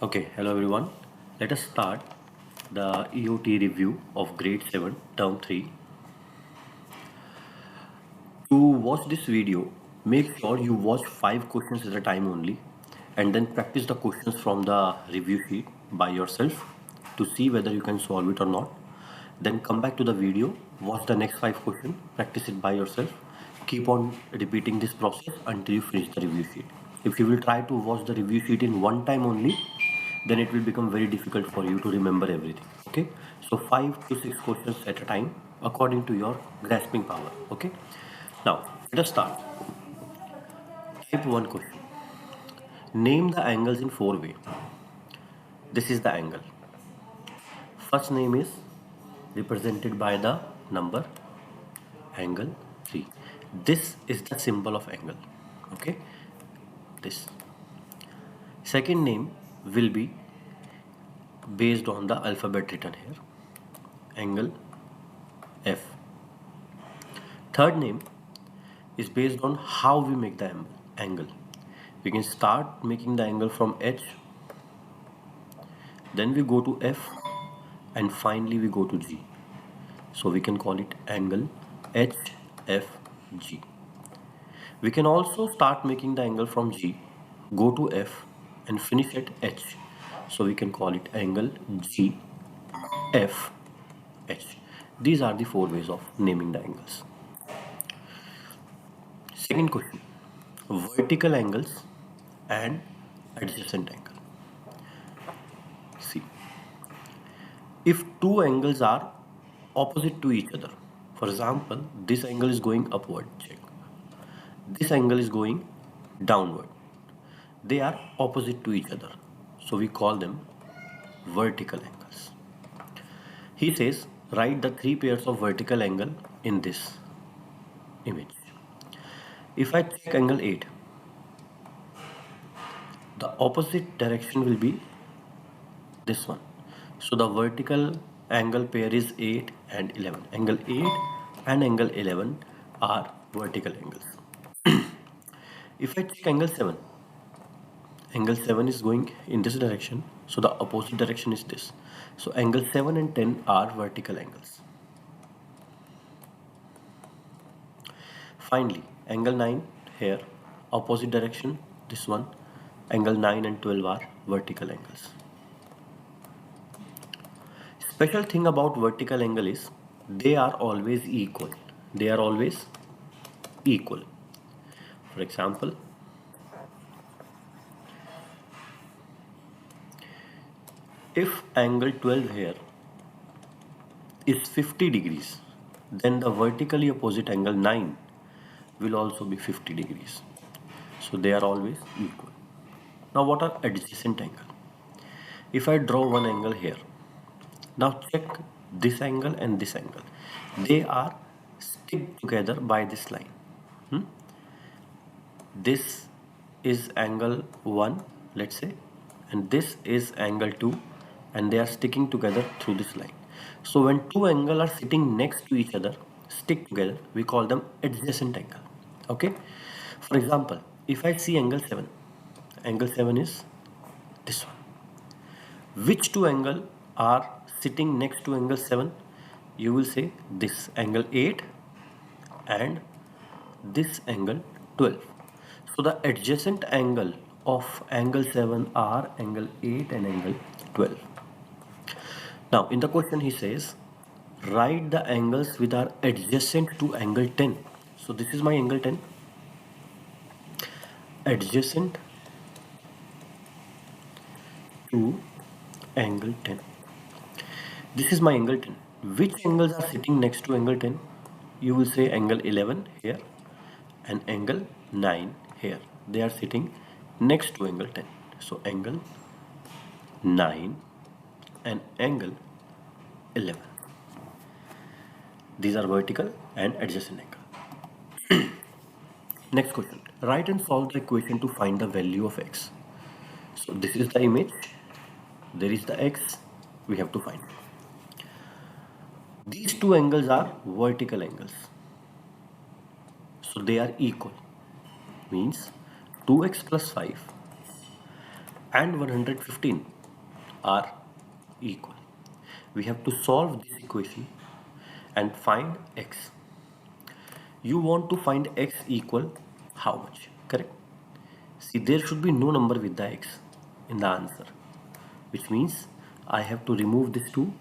Okay, hello everyone. Let us start the EOT review of grade 7 term 3. To watch this video, make sure you watch 5 questions at a time only and then practice the questions from the review sheet by yourself to see whether you can solve it or not. Then come back to the video, watch the next 5 questions, practice it by yourself. Keep on repeating this process until you finish the review sheet. If you will try to watch the review sheet in one time only, then it will become very difficult for you to remember everything. Okay, so 5 to 6 questions at a time according to your grasping power. Okay, now let us start. Type 1 question. Name the angles in 4 ways. This is the angle. First name is represented by the number angle 3. This is the symbol of angle. Okay, this. Second name will be based on the alphabet written here, angle F. Third name is based on how we make the angle. We can start making the angle from H, then we go to F, and finally we go to G. So we can call it angle HFG. We can also start making the angle from G, go to F, and finish at H. So we can call it angle GFH. These are the 4 ways of naming the angles. Second question, vertical angles and adjacent angle. See, if two angles are opposite to each other, for example, this angle is going upward, check. This angle is going downward. They are opposite to each other. So we call them vertical angles. He says, write the 3 pairs of vertical angle in this image. If I check angle 8, the opposite direction will be this one. So the vertical angle pair is 8 and 11. Angle 8 and angle 11 are vertical angles. If I check angle 7 is going in this direction. So the opposite direction is this. So angle 7 and 10 are vertical angles. Finally, angle 9 here, opposite direction, this one. Angle 9 and 12 are vertical angles. Special thing about vertical angle is they are always equal. They are always equal. For example, if angle 12 here is 50 degrees, then the vertically opposite angle 9 will also be 50 degrees. So they are always equal. Now what are adjacent angle? If I draw one angle here, now check this angle and this angle. They are stick together by this line. This is angle 1, let's say, and this is angle 2, and they are sticking together through this line. So when two angles are sitting next to each other, stick together, we call them adjacent angle. Okay, for example, if I see angle 7 is this one. Which two angles are sitting next to angle 7? You will say this angle 8 and this angle 12. So the adjacent angle of angle 7 are angle 8 and angle 12. Now in the question he says, write the angles which are adjacent to angle 10. So this is my angle 10. Adjacent to angle 10. This is my angle 10. Which angles are sitting next to angle 10? You will say angle 11 here and angle 9 here. They are sitting next to angle 10. So angle 9 and angle 11. These are vertical and adjacent angle. Next question. Write and solve the equation to find the value of x. So this is the image. There is the x. We have to find it. These two angles are vertical angles. So they are equal. Means 2x plus 5 and 115 are equal. We have to solve this equation and find x. You want to find x equal how much? Correct? See, there should be no number with the x in the answer, which means I have to remove this 2,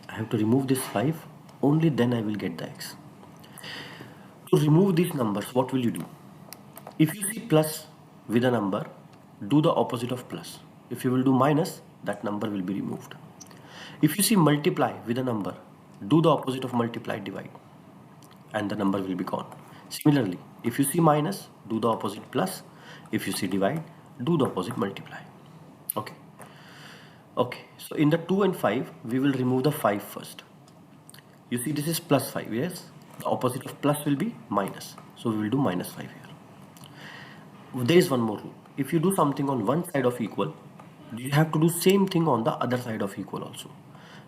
I have to remove this 5, only then I will get the x. To remove these numbers, what will you do? If you see plus with a number, do the opposite of plus. If you will do minus, that number will be removed. If you see multiply with a number, do the opposite of multiply, divide, and the number will be gone. Similarly, if you see minus, do the opposite plus. If you see divide, do the opposite multiply. Okay. Okay. So in the 2 and 5, we will remove the 5 first. You see this is plus 5, yes? The opposite of plus will be minus. So we will do minus 5 here. There is one more rule. If you do something on one side of equal, you have to do same thing on the other side of equal also.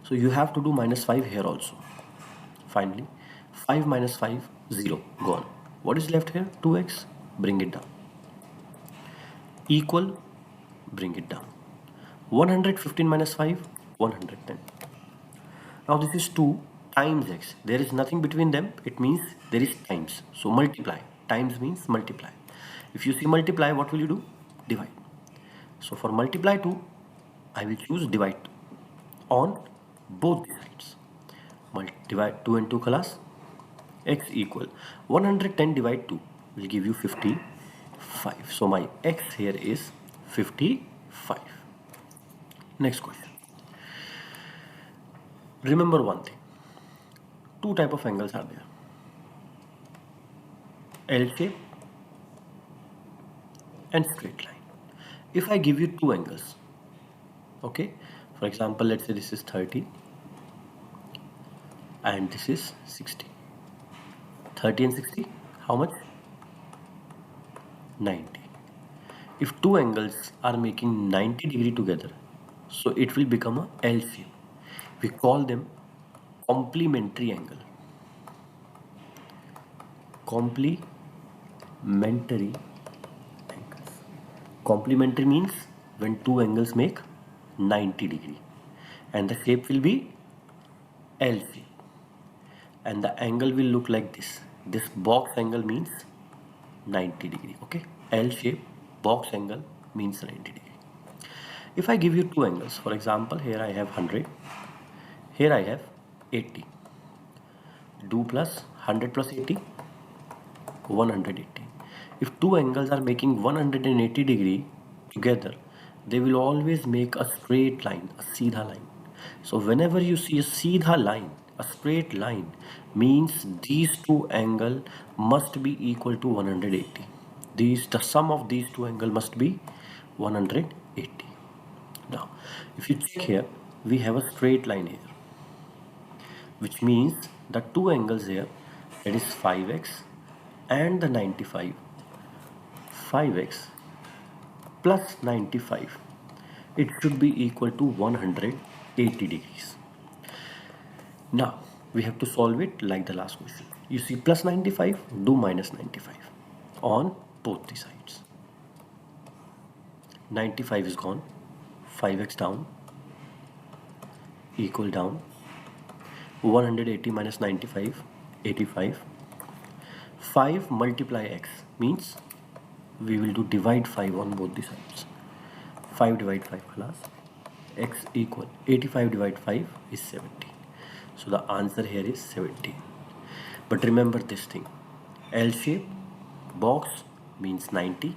So you have to do minus 5 here also. Finally, 5 minus 5, 0, gone. What is left here? 2x, bring it down. Equal, bring it down. 115 minus 5, 110. Now this is 2 times x. There is nothing between them. It means there is times. So multiply. Times means multiply. If you see multiply, what will you do? Divide. So for multiply 2, I will choose divide on both the sides. Divide 2 and 2 class. X equal 110 divide 2 will give you 55. So my x here is 55. Next question. Remember one thing. Two type of angles are there. L shape and straight line. If I give you two angles, okay, for example, let's say this is 30 and this is 60. 30 and 60, how much? 90. If two angles are making 90 degree together, so it will become a L shape. We call them complementary angle. Complementary angles. Complementary means when two angles make 90 degree and the shape will be L shape and the angle will look like this. This box angle means 90 degree. Okay, L shape box angle means 90 degree. If I give you two angles, for example, here I have 100, here I have 80. Do plus 100 plus 80, 180. If two angles are making 180 degree together, they will always make a straight line, a seedha line. So whenever you see a seedha line, a straight line, means these two angle must be equal to 180. The sum of these two angle must be 180. Now, if you check here, we have a straight line here, which means the two angles here, that is 5x and the 95. 5x plus 95, it should be equal to 180 degrees. Now we have to solve it like the last question. You see plus 95, do minus 95 on both the sides. 95 is gone, 5x down, equal down, 180 minus 95, 85. 5 multiply x means we will do divide 5 on both the sides. 5 divide 5 class, x equal 85 divide 5 is 17. So the answer here is 17. But remember this thing, L shape box means 90,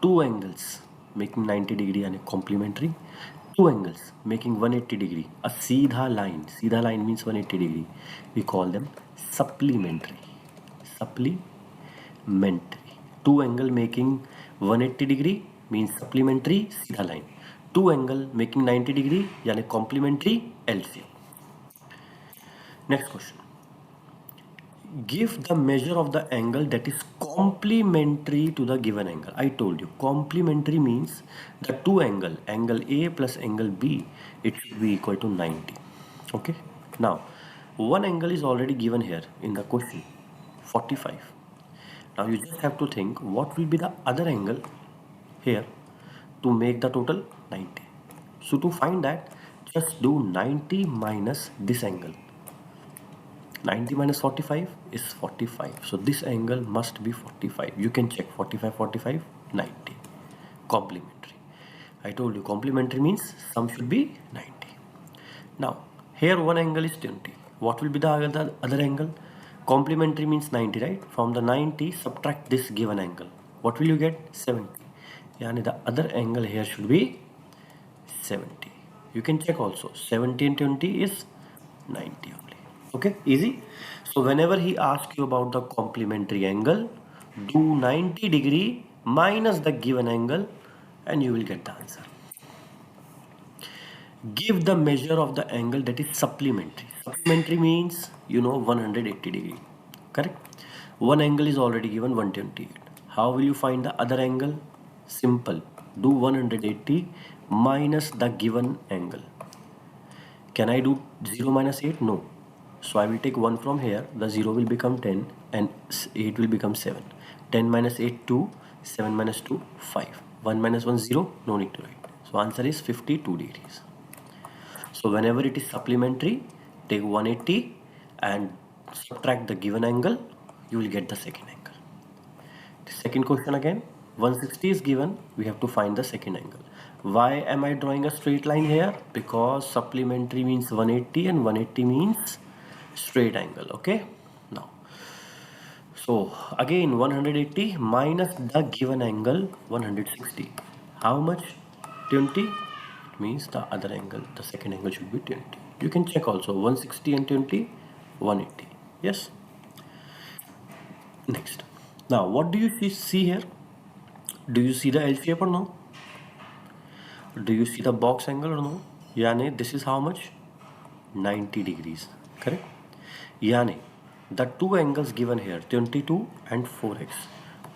two angles making 90 degree and a complementary, two angles making 180 degree, a seedha line means 180 degree, we call them supplementary. Two angle making 180 degree means supplementary seedha line, two angle making 90 degree yani complementary L shape. Next question. Give the measure of the angle that is complementary to the given angle. I told you complementary means the two angle A plus angle B, it should be equal to 90. Okay. Now one angle is already given here in the question, 45. Now you just have to think what will be the other angle here to make the total 90. So to find that, just do 90 minus this angle. 90 minus 45 is 45. So this angle must be 45. You can check 45, 45, 90. Complementary. I told you complementary means sum should be 90. Now, here one angle is 20. What will be the other angle? Complementary means 90, right? From the 90, subtract this given angle. What will you get? 70. Yani the other angle here should be 70. You can check also. 70 and 20 is 90 only. Okay, easy. So whenever he asks you about the complementary angle, do 90° minus the given angle and you will get the answer. Give the measure of the angle that is supplementary. Supplementary means 180°. Correct? One angle is already given 128. How will you find the other angle? Simple. Do 180 minus the given angle. Can I do 0 minus 8? No. So I will take 1 from here. The 0 will become 10 and 8 will become 7. 10 minus 8, 2. 7 minus 2, 5. 1 minus 1, 0. No need to write. So answer is 52 degrees. So whenever it is supplementary, take 180 and subtract the given angle. You will get the second angle. The second question again. 160 is given. We have to find the second angle. Why am I drawing a straight line here? Because supplementary means 180 and 180 means straight angle. Okay. Now, so again 180 minus the given angle 160. How much? 20. It means the other angle, the second angle should be 20. You can check also 160 and 20, 180. Yes. Next. Now, what do you see here? Do you see the L shape or no? Do you see the box angle or no? Yani, this is how much? 90 degrees. Correct? Yani, the two angles given here, 22 and 4x,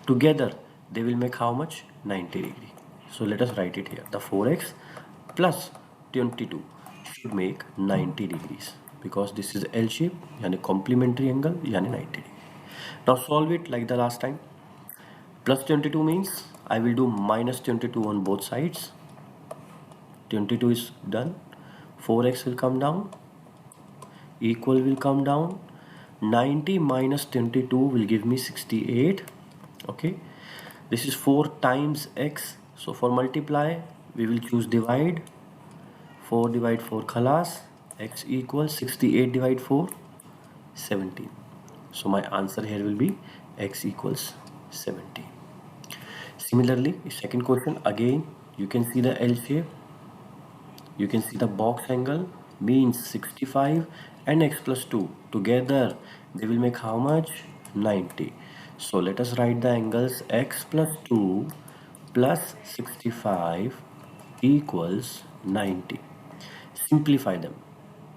together they will make how much? 90 degree. So let us write it here. The 4x plus 22 should make 90 degrees because this is L shape, yani complementary angle, yani 90 degree. Now solve it like the last time. Plus 22 means I will do minus 22 on both sides. 22 is done. 4x will come down. Equal will come down. 90 minus 22 will give me 68. Okay. This is 4 times x. So for multiply, we will choose divide. 4 divide 4 khalas. X equals 68 divide 4, 17. So my answer here will be x equals 17. Similarly, second question again, you can see the L shape. You can see the box angle means 65 and x plus 2 together they will make how much? 90. So let us write the angles x plus 2 plus 65 equals 90. Simplify them.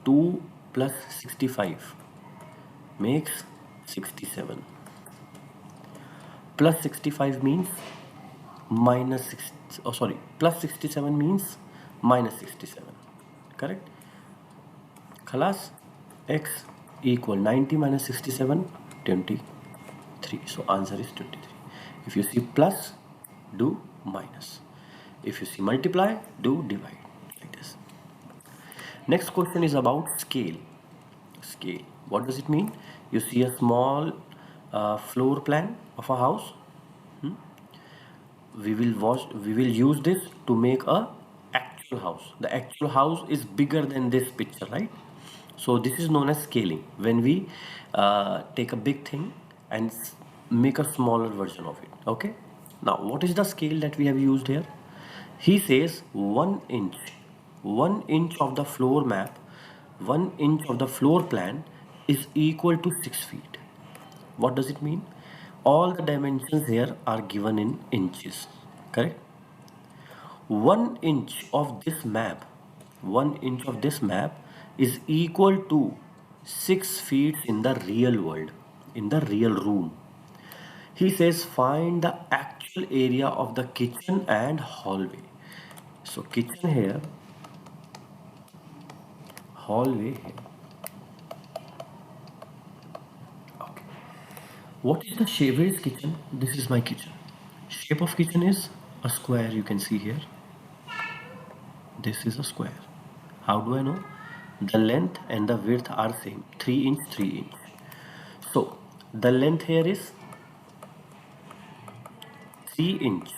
2 plus 65 makes 67. Plus 65 means minus 6. Oh, sorry. Plus 67 means minus 67. Correct? Khalas, x equal 90 minus 67, 23. So answer is 23. If you see plus, do minus. If you see multiply, do divide. Like this. Next question is about scale. Scale. What does it mean? You see a small floor plan of a house. We will use this to make a actual house. The actual house is bigger than this picture, right? So this is known as scaling, when we take a big thing and make a smaller version of it. Okay. Now what is the scale that we have used here? He says 1 inch. 1 inch of the floor map, 1 inch of the floor plan is equal to 6 feet. What does it mean? All the dimensions here are given in inches. Correct? 1 inch of this map, 1 inch of this map is equal to 6 feet in the real world, in the real room. He says find the actual area of the kitchen and hallway. So kitchen here, hallway here. Okay. What is the shape? Where is kitchen? This is my kitchen. Shape of kitchen is a square, you can see here. This is a square. How do I know? The length and the width are same, 3 inch, 3 inch. So the length here is 3 inch.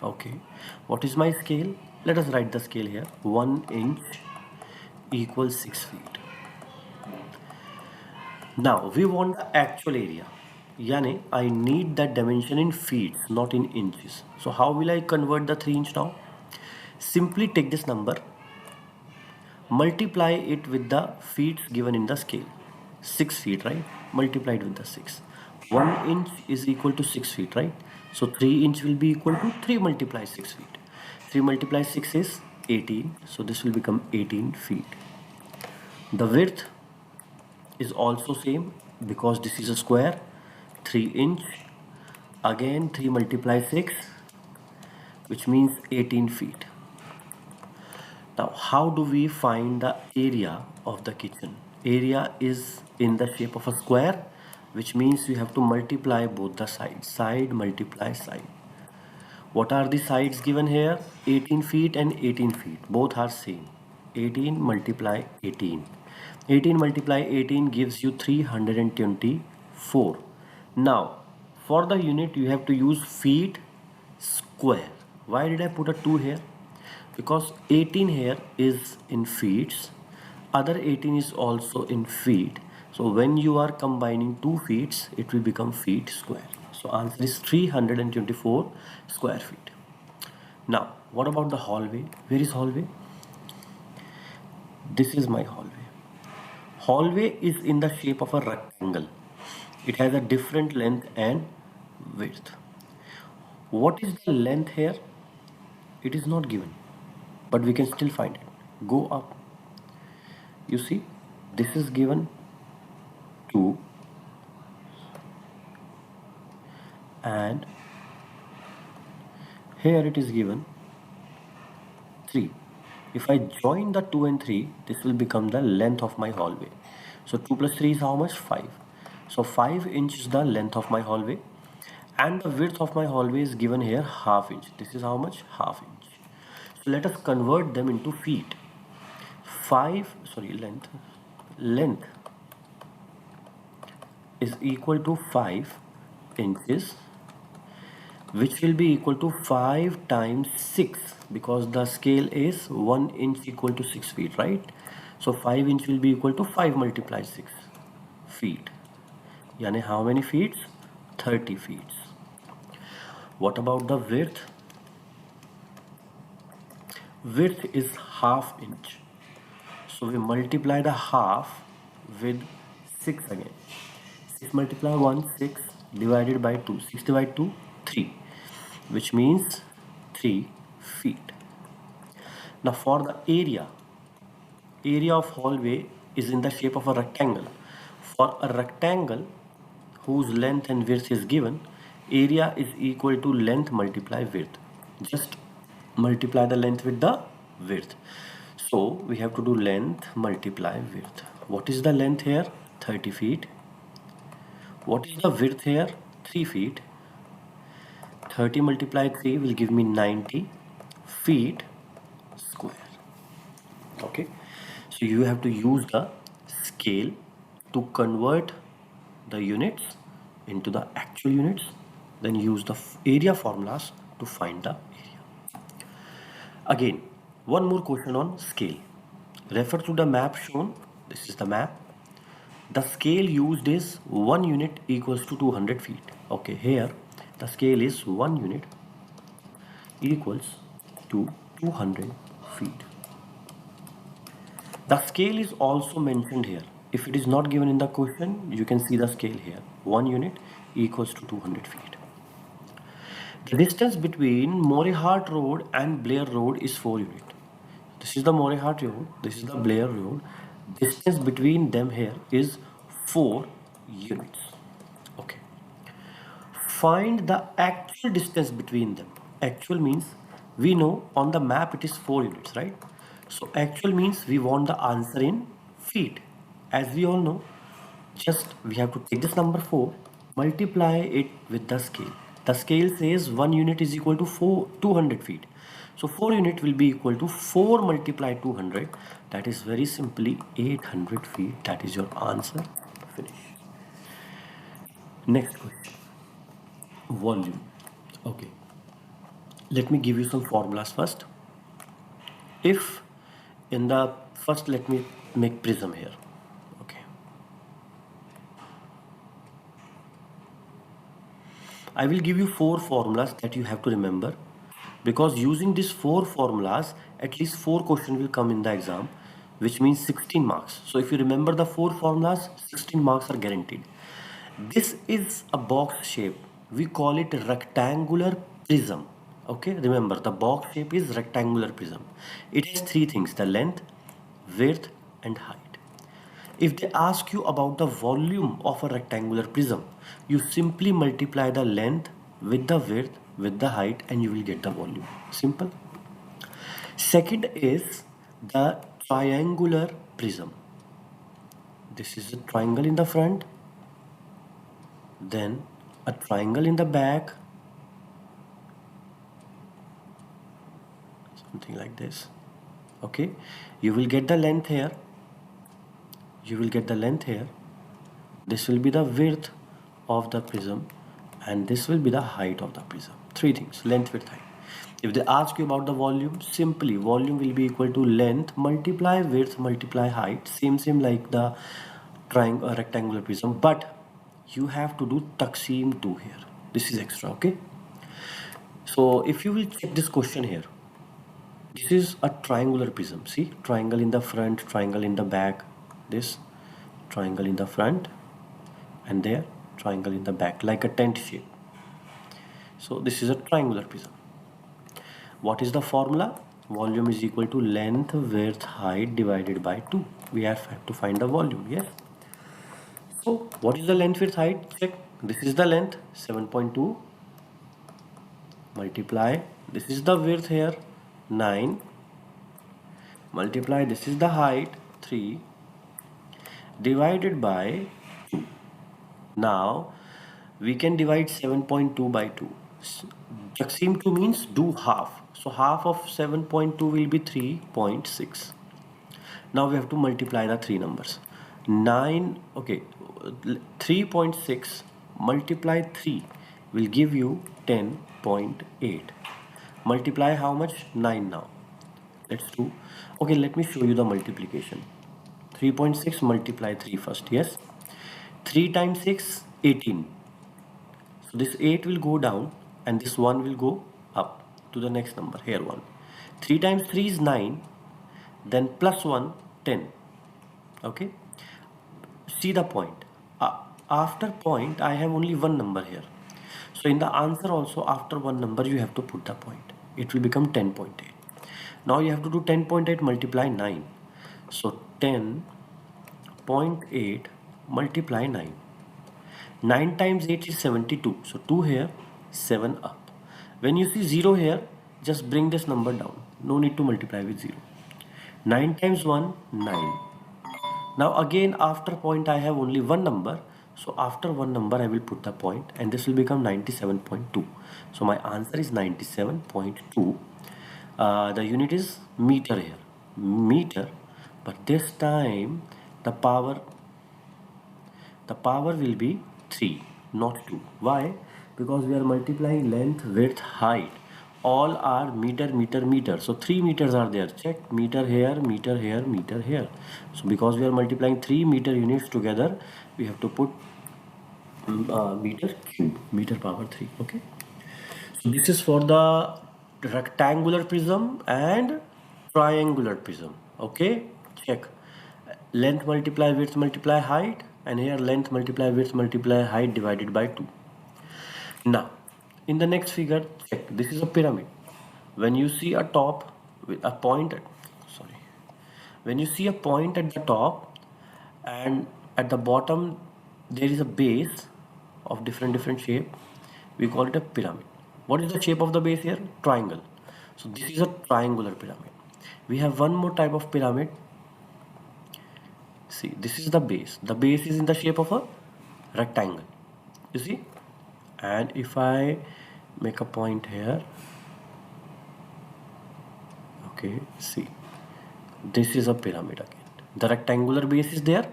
Okay, what is my scale? Let us write the scale here. 1 inch equals 6 feet. Now we want the actual area. Yani, I need that dimension in feet, not in inches. So how will I convert the 3 inch now? Simply take this number, multiply it with the feet given in the scale. 6 feet, right? Multiply it with the 6. 1 inch is equal to 6 feet, right? So 3 inch will be equal to 3 multiply 6 feet. 3 multiply 6 is 18. So this will become 18 feet. The width is also same because this is a square. 3 inch. Again 3 multiply 6, which means 18 feet. Now, how do we find the area of the kitchen? Area is in the shape of a square, which means we have to multiply both the sides. Side multiply side. What are the sides given here? 18 feet and 18 feet. Both are same. 18 multiply 18. 18 multiply 18 gives you 324. Now, for the unit, you have to use feet square. Why did I put a 2 here? Because 18 here is in feet, other 18 is also in feet. So when you are combining 2 feet, it will become feet square. So answer is 324 square feet. Now what about the hallway? Where is hallway? This is my hallway. Hallway is in the shape of a rectangle. It has a different length and width. What is the length here? It is not given, but we can still find it. Go up. You see, this is given 2 and here it is given 3. If I join the 2 and 3, this will become the length of my hallway. So 2 plus 3 is how much? 5. So 5 inch is the length of my hallway, and the width of my hallway is given here half inch. This is how much? Half inch. So let us convert them into feet. Length is equal to 5 inches, which will be equal to 5 times 6, because the scale is 1 inch equal to 6 feet, right? So 5 inch will be equal to 5 multiply 6 feet. Yani how many feet? 30 feet. What about the width? Width is half inch. So we multiply the half with 6 again. 6 multiply 1, 6 divided by 2. 6 divided 2, 3, which means 3 feet. Now for the area of hallway is in the shape of a rectangle. For a rectangle whose length and width is given, area is equal to length multiply width. Just multiply the length with the width. So we have to do length multiply width. What is the length here? 30 feet. What is the width here? 3 feet. 30 multiply 3 will give me 90 feet square. Okay, so you have to use the scale to convert the units into the actual units, then use the area formulas to find the area. Again, one more question on scale. Refer to the map shown. This is the map. The scale used is 1 unit equals to 200 feet. Okay, here the scale is 1 unit equals to 200 feet. The scale is also mentioned here. If it is not given in the question, you can see the scale here. 1 unit equals to 200 feet. The distance between Morihart Road and Blair Road is 4 units. This is the Morihart Road, this is the Blair Road. Distance between them here is 4 units. Okay. Find the actual distance between them. Actual means we know on the map it is 4 units, right? So actual means we want the answer in feet. As we all know, just we have to take this number 4, multiply it with the scale. The scale says 1 unit is equal to 200 feet. So 4 unit will be equal to 4 multiplied 200. That is very simply 800 feet. That is your answer. Finish. Next question. Volume. Okay. Let me give you some formulas first. If in the first, let me make prism here. Okay. I will give you 4 formulas that you have to remember, because using these 4 formulas at least 4 questions will come in the exam, which means 16 marks. So if you remember the 4 formulas, 16 marks are guaranteed. This is a box shape. We call it rectangular prism. Okay, remember the box shape is rectangular prism. It has 3 things: the length, width and height. If they ask you about the volume of a rectangular prism, you simply multiply the length with the width with the height and you will get the volume. Simple. Second is the triangular prism. This is a triangle in the front, then a triangle in the back, something like this. Okay, you will get the length here, you will get the length here, this will be the width of the prism, and this will be the height of the prism. 3 things: length, width, height. If they ask you about the volume, simply volume will be equal to length multiply width multiply height, same like the triangle rectangular prism, but you have to do taksim 2 here. This is extra. Okay, so if you will check this question here, this is a triangular prism. See, triangle in the front, triangle in the back, this triangle in the front, and there triangle in the back, like a tent shape. So this is a triangular prism. What is the formula? Volume is equal to length width height divided by 2. We have to find the volume. Yes. So what is the length width height? Check. This is the length 7.2 multiply, this is the width here 9 multiply, this is the height 3 divided by 2. Now we can divide 7.2 by 2. Taksim 2 means do half. So half of 7.2 will be 3.6. Now we have to multiply the 3 numbers. 9, okay, 3.6 multiply 3 will give you 10.8. Multiply how much? 9 now. Let's do. Okay, let me show you the multiplication. 3.6 multiply 3 first. Yes. 3 times 6, 18. So this 8 will go down and this 1 will go up to the next number. Here 1. 3 times 3 is 9. Then plus 1, 10. Okay. See the point. After point, I have only one number here. So in the answer also, after one number, you have to put the point. It will become 10.8. Now you have to do 10.8 multiply 9. So 10.8 multiply 9. 9 times 8 is 72. So 2 here, 7 up. When you see 0 here, just bring this number down. No need to multiply with 0. 9 times 1, 9. Now again after point I have only one number. So after one number I will put the point and this will become 97.2. So my answer is 97.2. The unit is meter here. Meter. But this time the power will be 3, not 2. Why? Because we are multiplying length, width, height. All are meter, meter, meter. So 3 meters are there. Check. Meter here, meter here, meter here. So because we are multiplying 3 meter units together, we have to put meter cube, meter power 3. Okay. So this is for the rectangular prism and triangular prism. Okay. Check. Length multiply width multiply height, and here length multiply width multiply height divided by 2. Now in the next figure, check. This is a pyramid. When you see a top with a point, when you see a point at the top and at the bottom there is a base of different shape, we call it a pyramid. What is the shape of the base here? Triangle. So this is a triangular pyramid. We have one more type of pyramid. See, this is the base. The base is in the shape of a rectangle. You see? And if I make a point here, Okay, see, this is a pyramid again. The rectangular base is there.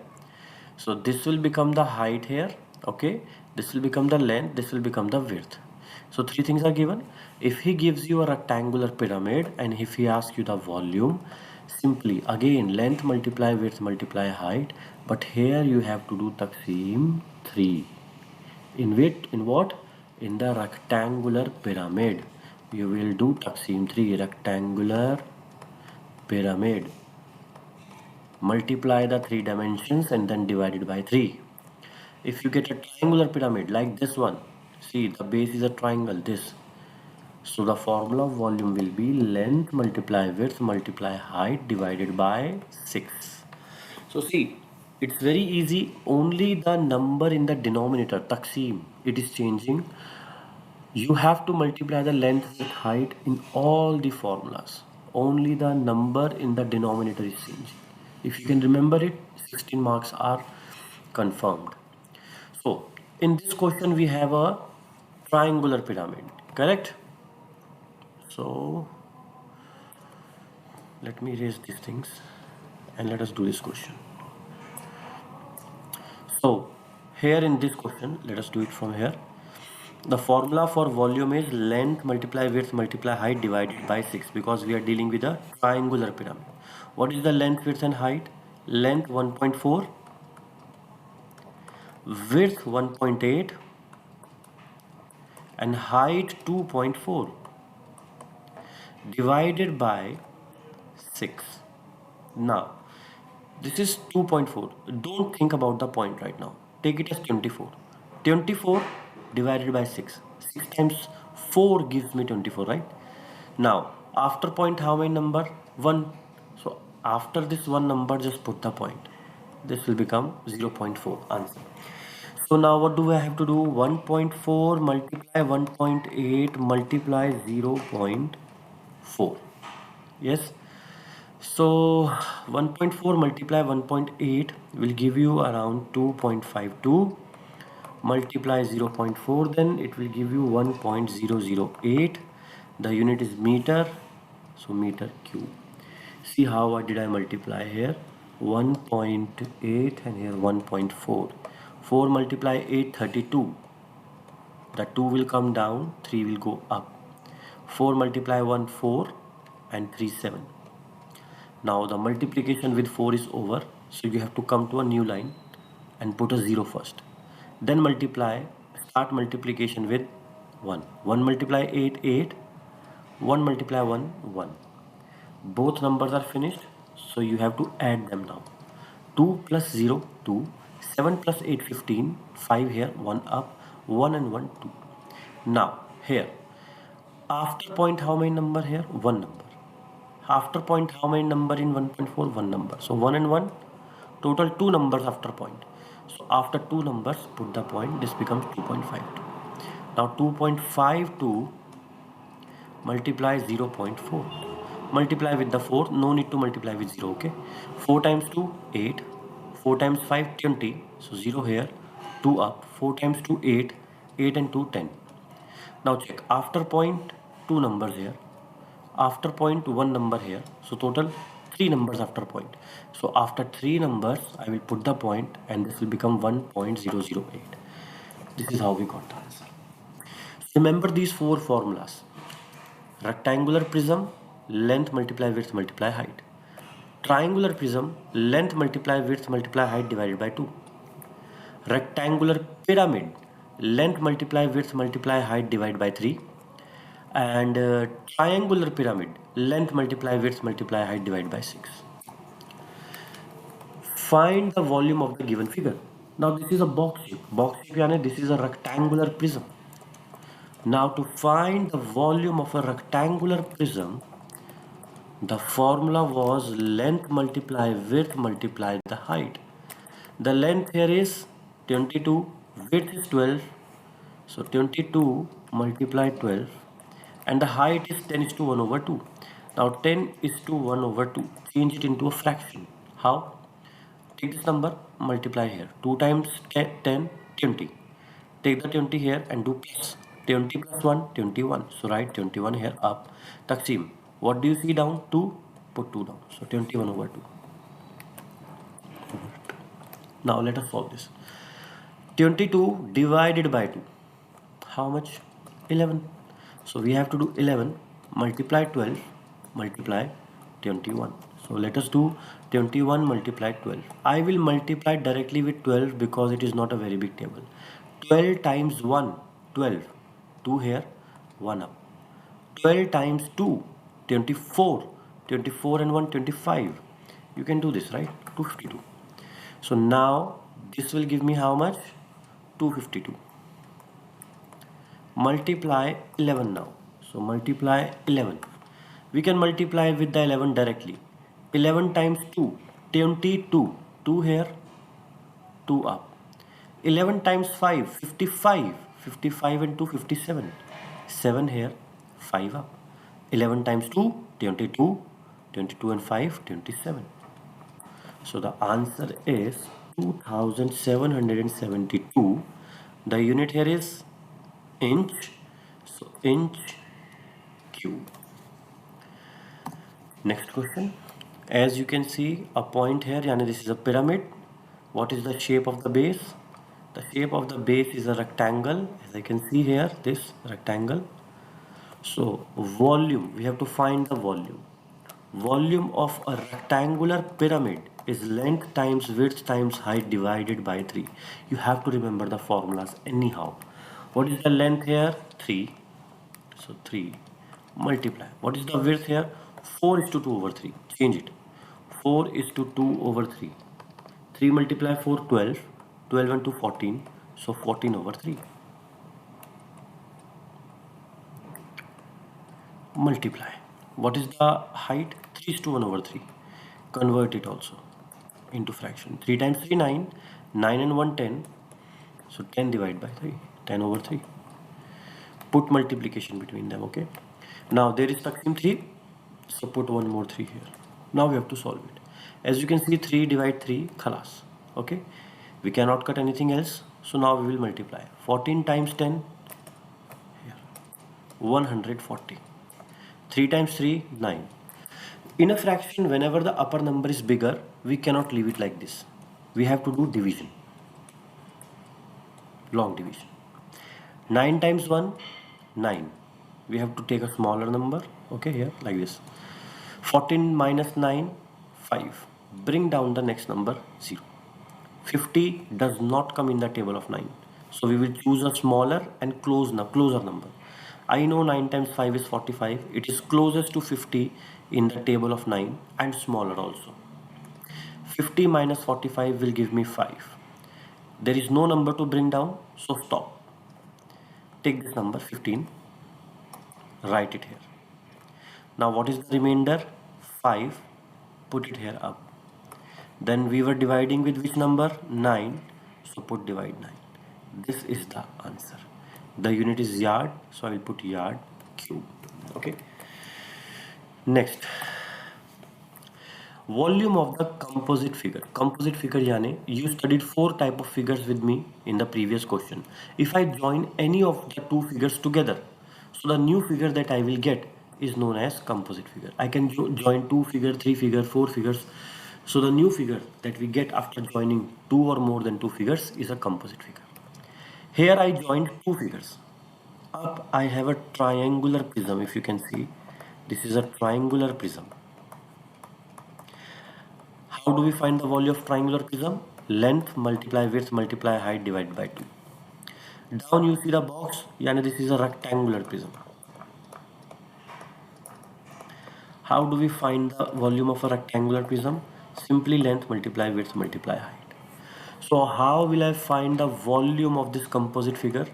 So this will become the height here. Okay, this will become the length, this will become the width. So three things are given. If he gives you a rectangular pyramid and if he asks you the volume, simply again length multiply width multiply height, but here you have to do Taksim 3. In what? In the rectangular pyramid. You will do Taksim 3, rectangular pyramid. Multiply the three dimensions and then divide it by 3. If you get a triangular pyramid like this one, see the base is a triangle, this. So the formula of volume will be length multiply width multiply height divided by 6. So see, it's very easy. Only the number in the denominator, Taksim, it is changing. You have to multiply the length with height in all the formulas. Only the number in the denominator is changing. If you can remember it, 16 marks are confirmed. So in this question we have a triangular pyramid, correct? So let me erase these things and let us do this question. So here in this question, let us do it from here. The formula for volume is length multiply width multiply height divided by 6 because we are dealing with a triangular pyramid. What is the length, width and height? Length 1.4, width 1.8 and height 2.4 divided by 6. Now, this is 2.4. Don't think about the point right now. Take it as 24. 24 divided by 6. 6 times 4 gives me 24, right? Now, after point, how many number? 1. So, after this one number, just put the point. This will become 0.4 answer. So, now what do I have to do? 1.4 multiply 1.8 multiply 0.4. Yes. So 1.4 multiply 1.8 will give you around 2.52, multiply 0.4, then it will give you 1.008. The unit is meter, so meter cube. See how did I multiply here? 1.8 and here 1.4. 4 multiply 8, 32. The 2 will come down, 3 will go up. 4 multiply 1, 4 and 3, 7. Now the multiplication with 4 is over, so you have to come to a new line and put a 0 first. Then start multiplication with 1. 1 multiply 8, 8. 1 multiply 1, 1. Both numbers are finished, so you have to add them now. 2 plus 0, 2. 7 plus 8, 15. 5 here, 1 up. 1 and 1, 2. Now, here, after point how many number here? 1 number. After point how many number in 1.4? 1 number. So 1 and 1, total 2 numbers after point. So after 2 numbers put the point, this becomes 2.52. Now 2.52 multiply 0.4, multiply with the 4, no need to multiply with 0. Okay, 4 times 2 8, 4 times 5 20, so 0 here, 2 up. 4 times 2 8, 8 and 2 10. Now check, after point 2 numbers here, after point 1 number here, so total 3 numbers after point. So after 3 numbers I will put the point and this will become 1.008. This is how we got the answer. Remember these 4 formulas: rectangular prism, length multiply width multiply height; triangular prism, length multiply width multiply height divided by 2; rectangular pyramid, length multiply width multiply height divided by 3; and triangular pyramid, length multiply width multiply height divided by 6. Find the volume of the given figure. Now this is a box shape. Box shape यानी this is a rectangular prism. Now to find the volume of a rectangular prism, the formula was length multiply width multiply the height. The length here is 22, width is 12, so 22 multiply 12, and the height is 10 is to 1 over 2. Now 10 is to 1 over 2. Change it into a fraction. How? Take this number, multiply here. 2 times 10, 20. Take the 20 here and do plus. 20 plus 1, 21. So write 21 here up. Taksim. What do you see down? 2. Put 2 down. So 21 over 2. Now let us solve this. 22 divided by 2. How much? 11. So we have to do 11 multiply 12 multiply 21. So let us do 21 multiply 12. I will multiply directly with 12 because it is not a very big table. 12 times 1, 12. 2 here, 1 up. 12 times 2, 24. 24 and 1, 25. You can do this, right? 252. So now this will give me how much? 252. Multiply 11 now. So multiply 11. We can multiply with the 11 directly. 11 times 2, 22. 2 here, 2 up. 11 times 5, 55. 55 and 2, 57. 7 here, 5 up. 11 times 2, 22. 22 and 5, 27. So the answer is 2772. The unit here is inch. So inch cube. Next question. As you can see, a point here, yani this is a pyramid. What is the shape of the base? The shape of the base is a rectangle. As I can see here, this rectangle. So volume, we have to find the volume. Volume of a rectangular pyramid is length times width times height divided by 3. You have to remember the formulas anyhow. What is the length here? 3. So 3 multiply. What is the width here? 4 is to 2 over 3. Change it. 4 is to 2 over 3. 3 multiply 4, 12. 12 and 2, 14. So 14 over 3. Multiply. What is the height? 3 is to 1 over 3. Convert it also into fraction. 3 times 3, 9. 9 and 1, 10. So 10 divided by 3. 10 over 3. Put multiplication between them, okay? Now there is Taksim 3. So put one more 3 here. Now we have to solve it. As you can see, 3 divide 3, khalas. Okay? We cannot cut anything else. So now we will multiply. 14 times 10, here, 140. 3 times 3, 9. In a fraction, whenever the upper number is bigger, we cannot leave it like this. We have to do division. Long division. 9 times 1, 9. We have to take a smaller number. Okay, here, like this. 14 minus 9, 5. Bring down the next number, 0. 50 does not come in the table of 9. So we will choose a smaller and closer number. I know 9 times 5 is 45. It is closest to 50 in the table of 9 and smaller also. 50 minus 45 will give me 5. There is no number to bring down, so stop. Take this number 15, write it here. Now what is the remainder? 5, put it here up. Then we were dividing with which number? 9, so put divide 9. This is the answer. The unit is yard, so I will put yard cube. Okay. Next, volume of the composite figure. Composite figure yani you studied 4 type of figures with me in the previous question. If I join any of the 2 figures together, so the new figure that I will get is known as composite figure. I can join 2 figure, 3 figure, 4 figures. So the new figure that we get after joining 2 or more than 2 figures is a composite figure. Here I joined 2 figures. Up I have a triangular prism. If you can see, this is a triangular prism. How do we find the volume of triangular prism? Length multiply width multiply height divided by 2. Down you see the box, yani this is a rectangular prism. How do we find the volume of a rectangular prism? Simply length multiply width multiply height. So how will I find the volume of this composite figure?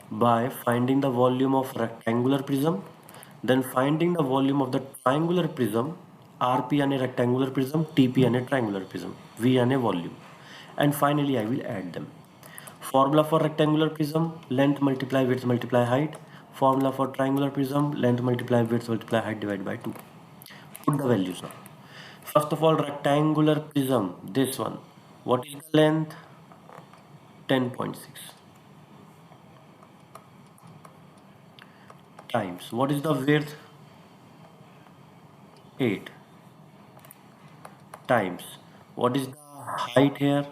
By finding the volume of rectangular prism, then finding the volume of the triangular prism, RP and a rectangular prism, TP and a triangular prism, V and a volume. And finally I will add them. Formula for rectangular prism, length multiply width multiply height. Formula for triangular prism, length multiply width multiply height divided by 2. Put the values now. First of all, rectangular prism, this one. What is the length? 10.6. Times. What is the width? 8 times, what is the height here?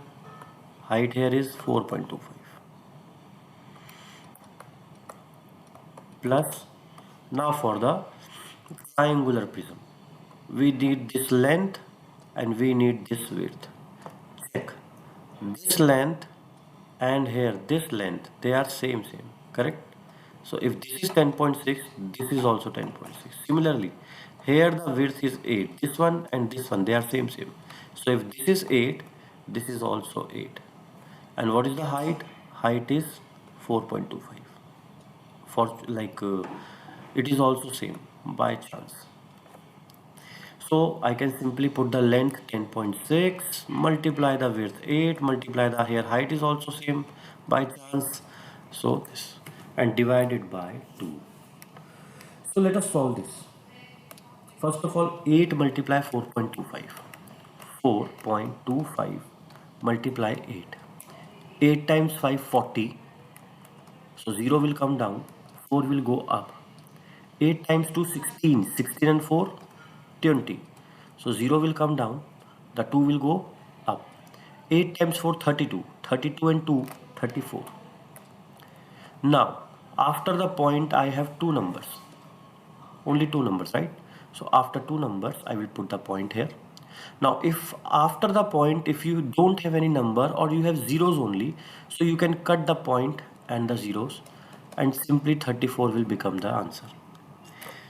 Height here is 4.25 plus, now for the triangular prism, we need this length and we need this width. Check this length and here this length, they are same, correct? So if this is 10.6, this is also 10.6. Similarly, here the width is 8, this one and this one, they are same. So if this is 8, this is also 8. And what is the height? Height is 4.25. For like it is also same by chance. So I can simply put the length 10.6, multiply the width 8, multiply the here height is also same by chance. So this and divide it by 2. So let us solve this. First of all, 8 multiply 4.25. 4.25 multiply 8. 8 times 5, 40. So 0 will come down, 4 will go up. 8 times 2, 16. 16 and 4, 20. So 0 will come down, the 2 will go up. 8 times 4, 32. 32 and 2, 34. Now, after the point, I have two numbers. Only two numbers, right? So after two numbers, I will put the point here. Now, if after the point, if you don't have any number or you have zeros only, so you can cut the point and the zeros and simply 34 will become the answer.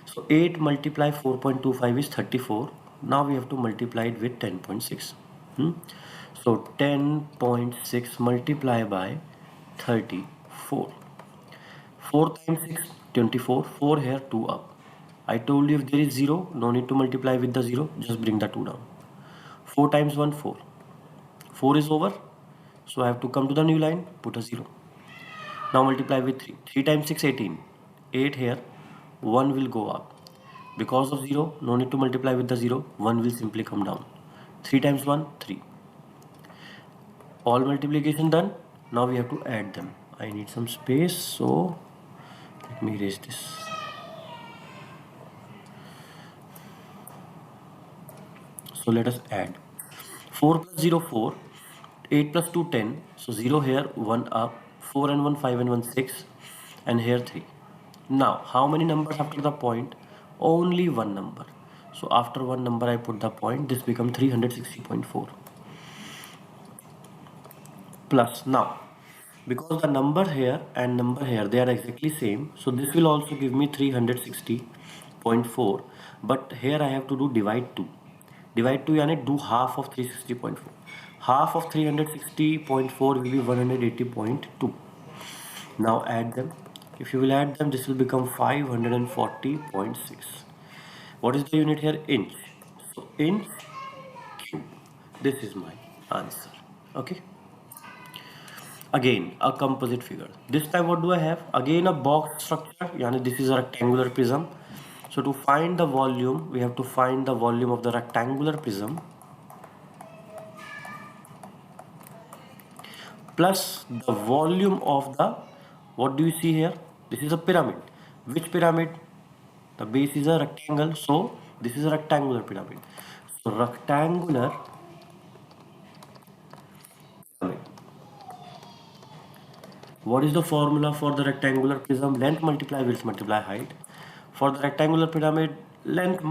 So 8 multiply 4.25 is 34. Now we have to multiply it with 10.6. So 10.6 multiply by 34. 4 times 6, 24. 4 here, 2 up. I told you if there is 0, no need to multiply with the 0. Just bring the 2 down. 4 times 1, 4. 4 is over. So I have to come to the new line, put a 0. Now multiply with 3. 3 times 6, 18. 8 here, 1 will go up. Because of 0, no need to multiply with the 0. 1 will simply come down. 3 times 1, 3. All multiplication done. Now we have to add them. I need some space, so let me erase this. So let us add. 4 plus 0, 4. 8 plus 2, 10. So 0 here, 1 up. 4 and 1, 5 and 1, 6. And here 3. Now, how many numbers after the point? Only one number. So after one number I put the point. This becomes 360.4. Plus, now, because the number here and number here, they are exactly same. So this will also give me 360.4. But here I have to do divide 2. Divide 2 यानी do half of 360.4. Half of 360.4 will be 180.2. Now add them. If you will add them, this will become 540.6. What is the unit here? Inch. So inch cube. This is my answer. Okay. Again, a composite figure. This time what do I have? Again a box structure. Yani this is a rectangular prism. So to find the volume, we have to find the volume of the rectangular prism plus the volume of the, what do you see here? This is a pyramid. Which pyramid? The base is a rectangle, so this is a rectangular pyramid. So rectangular pyramid. What is the formula for the rectangular prism? Length multiply width multiply height. For the rectangular pyramid, length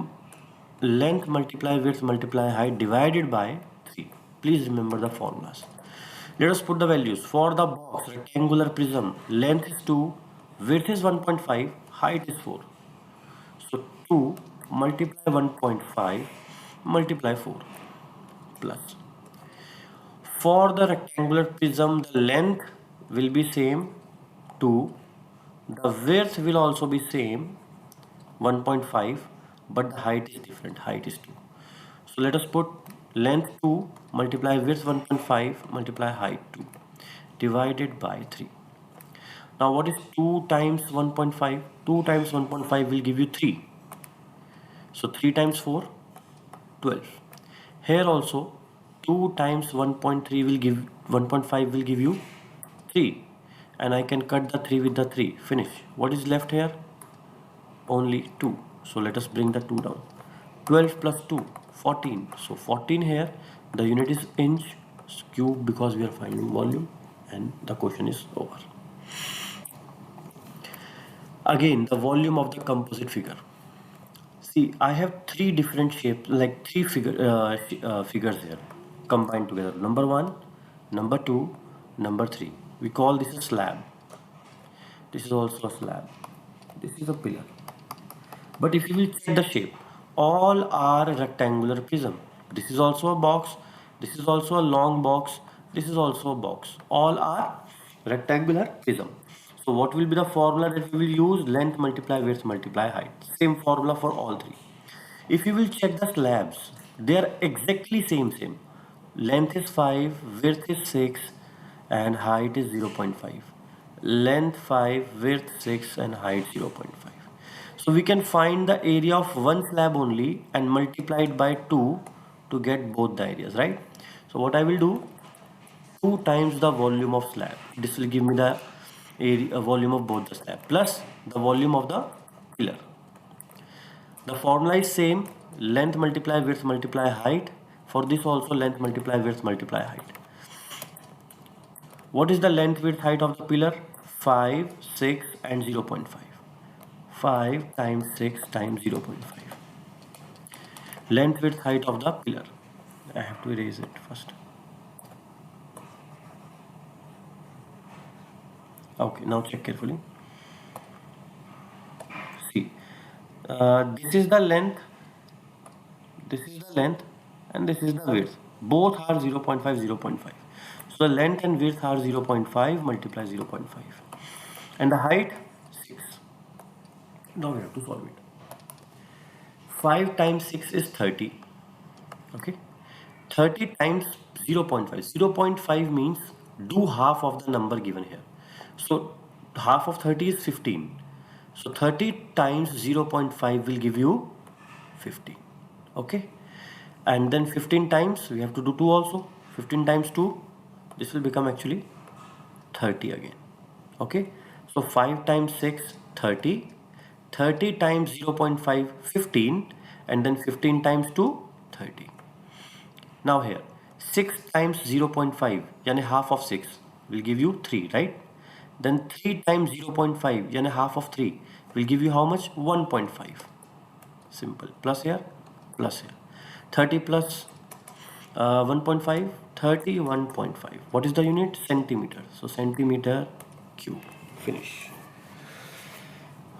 multiply width multiply height divided by 3. Please remember the formulas. Let us put the values. For the box rectangular prism, length is 2, width is 1.5, height is 4. So 2 multiply 1.5 multiply 4 plus. For the rectangular prism, the length will be same 2, the width will also be same 1.5, but the height is different, height is 2. So let us put length 2 multiply width 1.5 multiply height 2 divided by 3. Now what is 2 times 1.5? 2 times 1.5 will give you 3. So 3 times 4, 12. Here also 2 times 1.3 will give 1.5 will give you 3. And I can cut the 3 with the 3. Finish. What is left here? Only 2. So let us bring the 2 down. 12 plus 2, 14. So 14 here, the unit is inch cube because we are finding volume, and the question is over. Again, the volume of the composite figure. See, I have three different shapes, like figures here combined together. Number one, number two, number three. We call this a slab. This is also a slab. This is a pillar. But if you will check the shape, all are rectangular prism. This is also a box. This is also a long box. This is also a box. All are rectangular prism. So what will be the formula that we will use? Length multiply width multiply height. Same formula for all three. If you will check the slabs, they are exactly same. Length is 5, width is 6, and height is 0.5. Length 5, width 6, and height 0.5. So we can find the area of one slab only and multiply it by 2 to get both the areas, right? So what I will do, 2 times the volume of slab. This will give me the area, volume of both the slab plus the volume of the pillar. The formula is same, length multiply width multiply height. For this also length multiply width multiply height. What is the length width height of the pillar? 5, 6 and 0.5. 5 times 6 times 0.5. Length width height of the pillar. I have to erase it first. Okay, now check carefully. See, this is the length, and this is the width. Both are 0.5, 0.5. So the length and width are 0.5 multiply 0.5. And the height, 6. Now we have to solve it. 5 times 6 is 30. Okay. 30 times 0.5. 0.5 means do half of the number given here. So half of 30 is 15. So 30 times 0.5 will give you 15. Okay. And then 15 times, we have to do 2 also. 15 times 2, this will become actually 30 again. Okay. So 5 times 6, 30. 30 times 0.5, 15. And then 15 times 2, 30. Now here, 6 times 0.5, yani half of 6, will give you 3, right? Then 3 times 0.5, yani half of 3, will give you how much? 1.5. Simple. Plus here, plus here. 30 plus 1.5, 31.5. What is the unit? Centimeter. So centimeter cube. Finish.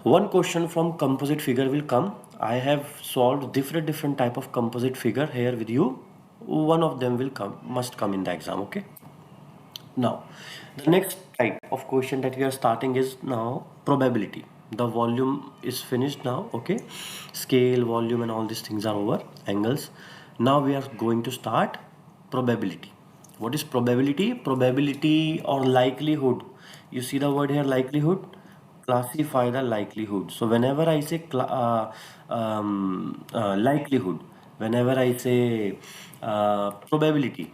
One question from composite figure will come. I have solved different type of composite figure here with you. One of them must come in the exam. Okay. Now, the next type of question that we are starting is now probability. The volume is finished now. Okay. Scale, volume, and all these things are over. Angles. Now we are going to start probability. What is probability? Probability or likelihood. You see the word here, likelihood. Classify the likelihood. So whenever I say likelihood, whenever I say probability,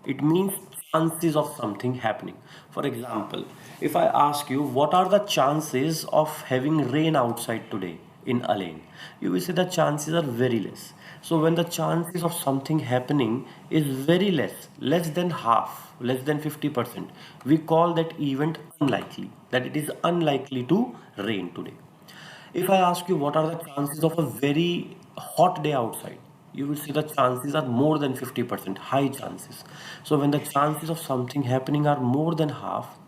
it means chances of something happening. For example, if I ask you what are the chances of having rain outside today in a lane, you will say the chances are very less. So when the chances of something happening is very less than half, less than 50%, we call that event unlikely, that it is unlikely to rain today. If I ask you what are the chances of a very hot day outside, you will see the chances are more than 50%, high chances. So when the chances of something happening are more than half,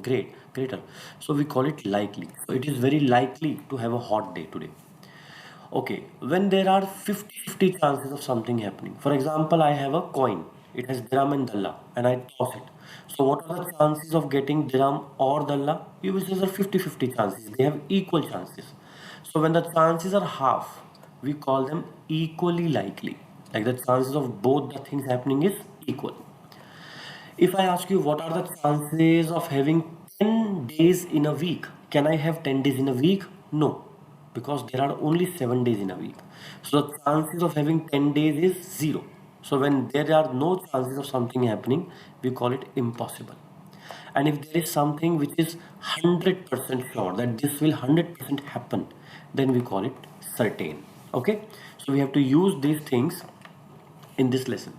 greater. So we call it likely. So it is very likely to have a hot day today. Okay, when there are 50-50 chances of something happening. For example, I have a coin. It has dirham and dalla and I toss it. So what are the chances of getting dirham or dalla? You will say there are 50-50 chances. They have equal chances. So when the chances are half, we call them equally likely. Like the chances of both the things happening is equal. If I ask you what are the chances of having 10 days in a week, can I have 10 days in a week? No, because there are only 7 days in a week. So the chances of having 10 days is 0. So when there are no chances of something happening, we call it impossible. And if there is something which is 100% sure that this will 100% happen, then we call it certain. Okay, so we have to use these things in this lesson.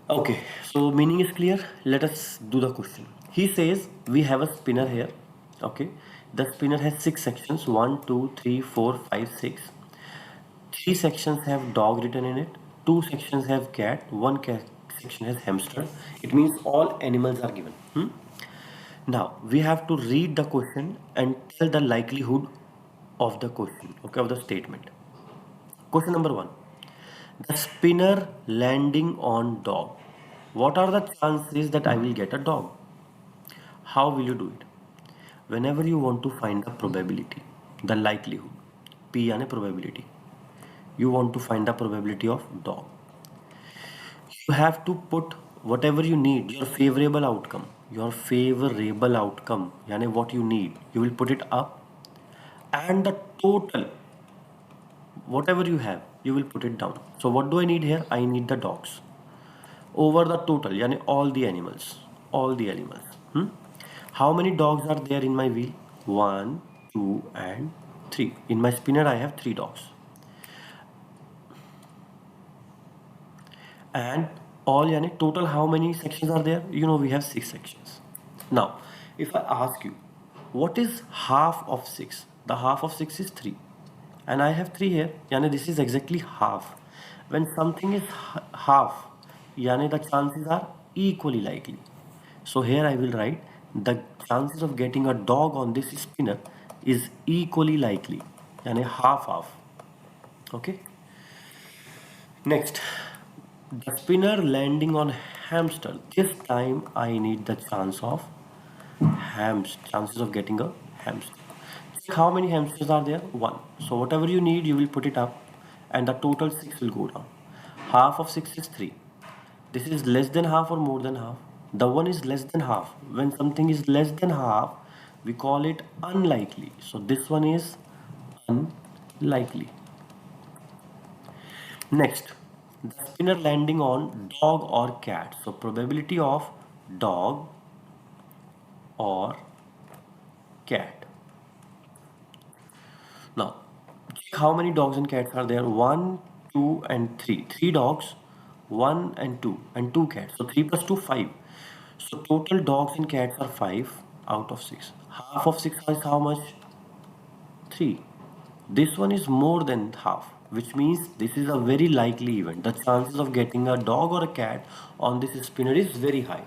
Okay, so meaning is clear. Let us do the question. He says we have a spinner here. Okay, the spinner has six sections: one, two, three, four, five, six. Three sections have dog written in it. Two sections have cat. One section has hamster. It means all animals are given. Now we have to read the question and tell the likelihood of the question. Okay, of the statement. Question number one. The spinner landing on dog. What are the chances that I will get a dog? How will you do it? Whenever you want to find the probability, the likelihood, P यानी probability, you want to find the probability of dog. You have to put whatever you need, your favorable outcome, यानी what you need, you will put it up, and the total, whatever you have, you will put it down. So what do I need here? I need the dogs over the total, yani all the animals. How many dogs are there in my wheel? 1, 2 and 3. In my spinner I have 3 dogs. And all, yani total, how many sections are there? You know, we have 6 sections. Now if I ask you what is half of 6, the half of 6 is 3, and I have 3 here, yani this is exactly half. When something is half, yani the chances are equally likely. So here I will write the chances of getting a dog on this spinner is equally likely, yani half. Okay. Next, the spinner landing on hamster. This time I need the chances of getting a hamster. Check how many hamsters are there? 1. So whatever you need, you will put it up, and the total 6 will go down. Half of 6 is 3. This is less than half or more than half? The one is less than half. When something is less than half, we call it unlikely. So this one is unlikely. Next, the spinner landing on dog or cat. So probability of dog or cat. Now, check how many dogs and cats are there. 1, 2 and 3. 3 dogs, 1 and 2 cats. So 3 plus 2, 5. So total dogs and cats are 5 out of 6. Half of 6 is how much? 3. This one is more than half, which means this is a very likely event. The chances of getting a dog or a cat on this spinner is very high.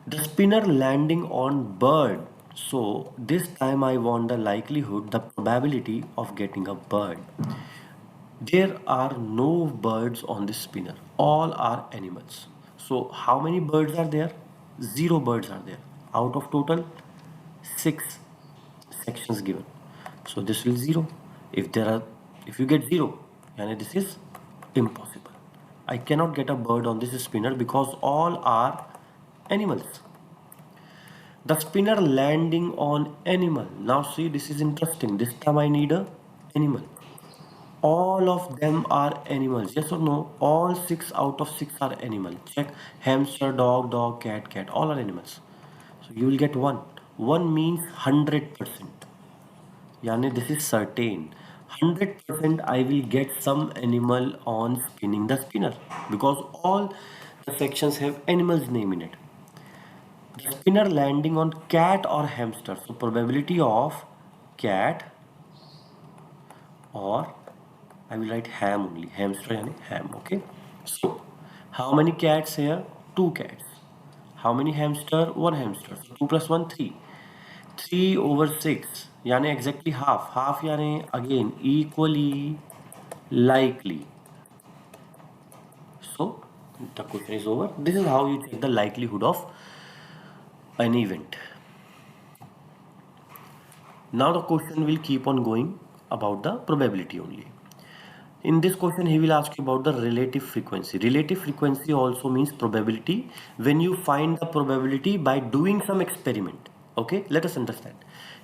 The spinner landing on bird. So this time I want the likelihood, the probability of getting a bird. There are no birds on this spinner. All are animals. So how many birds are there? 0 birds are there. Out of total 6 sections given. So this will 0. If you get 0, yani this is impossible. I cannot get a bird on this spinner because all are animals. The spinner landing on animal. Now see, this is interesting. This time I need a animal. All of them are animals. Yes or no? All 6 out of 6 are animal. Check. Hamster, dog, cat. All are animals. So you will get 1. 1 means 100%. Yani this is certain. 100% I will get some animal on spinning the spinner because all the sections have animal's name in it. The spinner landing on cat or hamster. So probability of cat, or I will write ham only. Hamster yani ham. Okay. So how many cats here? 2 cats. How many hamster? 1 hamster. So 2 plus 1, 3. 3 over 6. Yani exactly half. Half yani again equally likely. So the question is over. This is how you check the likelihood of an event. Now the question will keep on going about the probability only. In this question, he will ask you about the relative frequency. Relative frequency also means probability. When you find the probability by doing some experiment. Okay, let us understand.